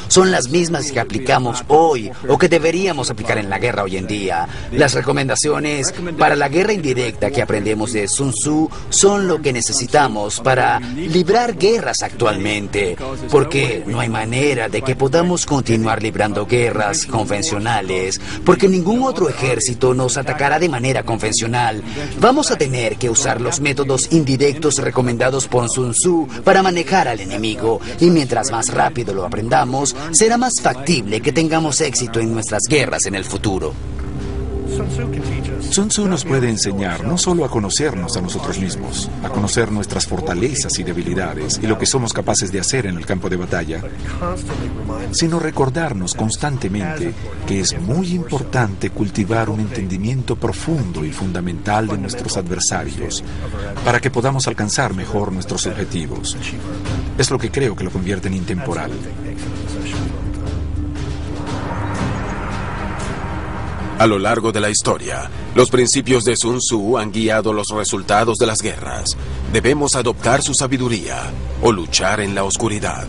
son las mismas que aplicamos hoy o que deberíamos aplicar en la guerra hoy en día. Las recomendaciones para la guerra indirecta que aprendemos de Sun Tzu son lo que necesitamos para librar guerras actualmente, porque no hay manera de que podamos continuar librando guerras convencionales, porque ningún otro ejército nos atacará de manera convencional. Vamos a tener que usar los métodos indirectos recomendados por Sun Tzu para manejar al enemigo, y mientras más rápido lo aprendamos, será más factible que tengamos éxito en nuestras guerras en el futuro. Sun Tzu nos puede enseñar no solo a conocernos a nosotros mismos, a conocer nuestras fortalezas y debilidades y lo que somos capaces de hacer en el campo de batalla, sino recordarnos constantemente que es muy importante cultivar un entendimiento profundo y fundamental de nuestros adversarios para que podamos alcanzar mejor nuestros objetivos. Es lo que creo que lo convierte en intemporal. A lo largo de la historia, los principios de Sun Tzu han guiado los resultados de las guerras. Debemos adoptar su sabiduría o luchar en la oscuridad.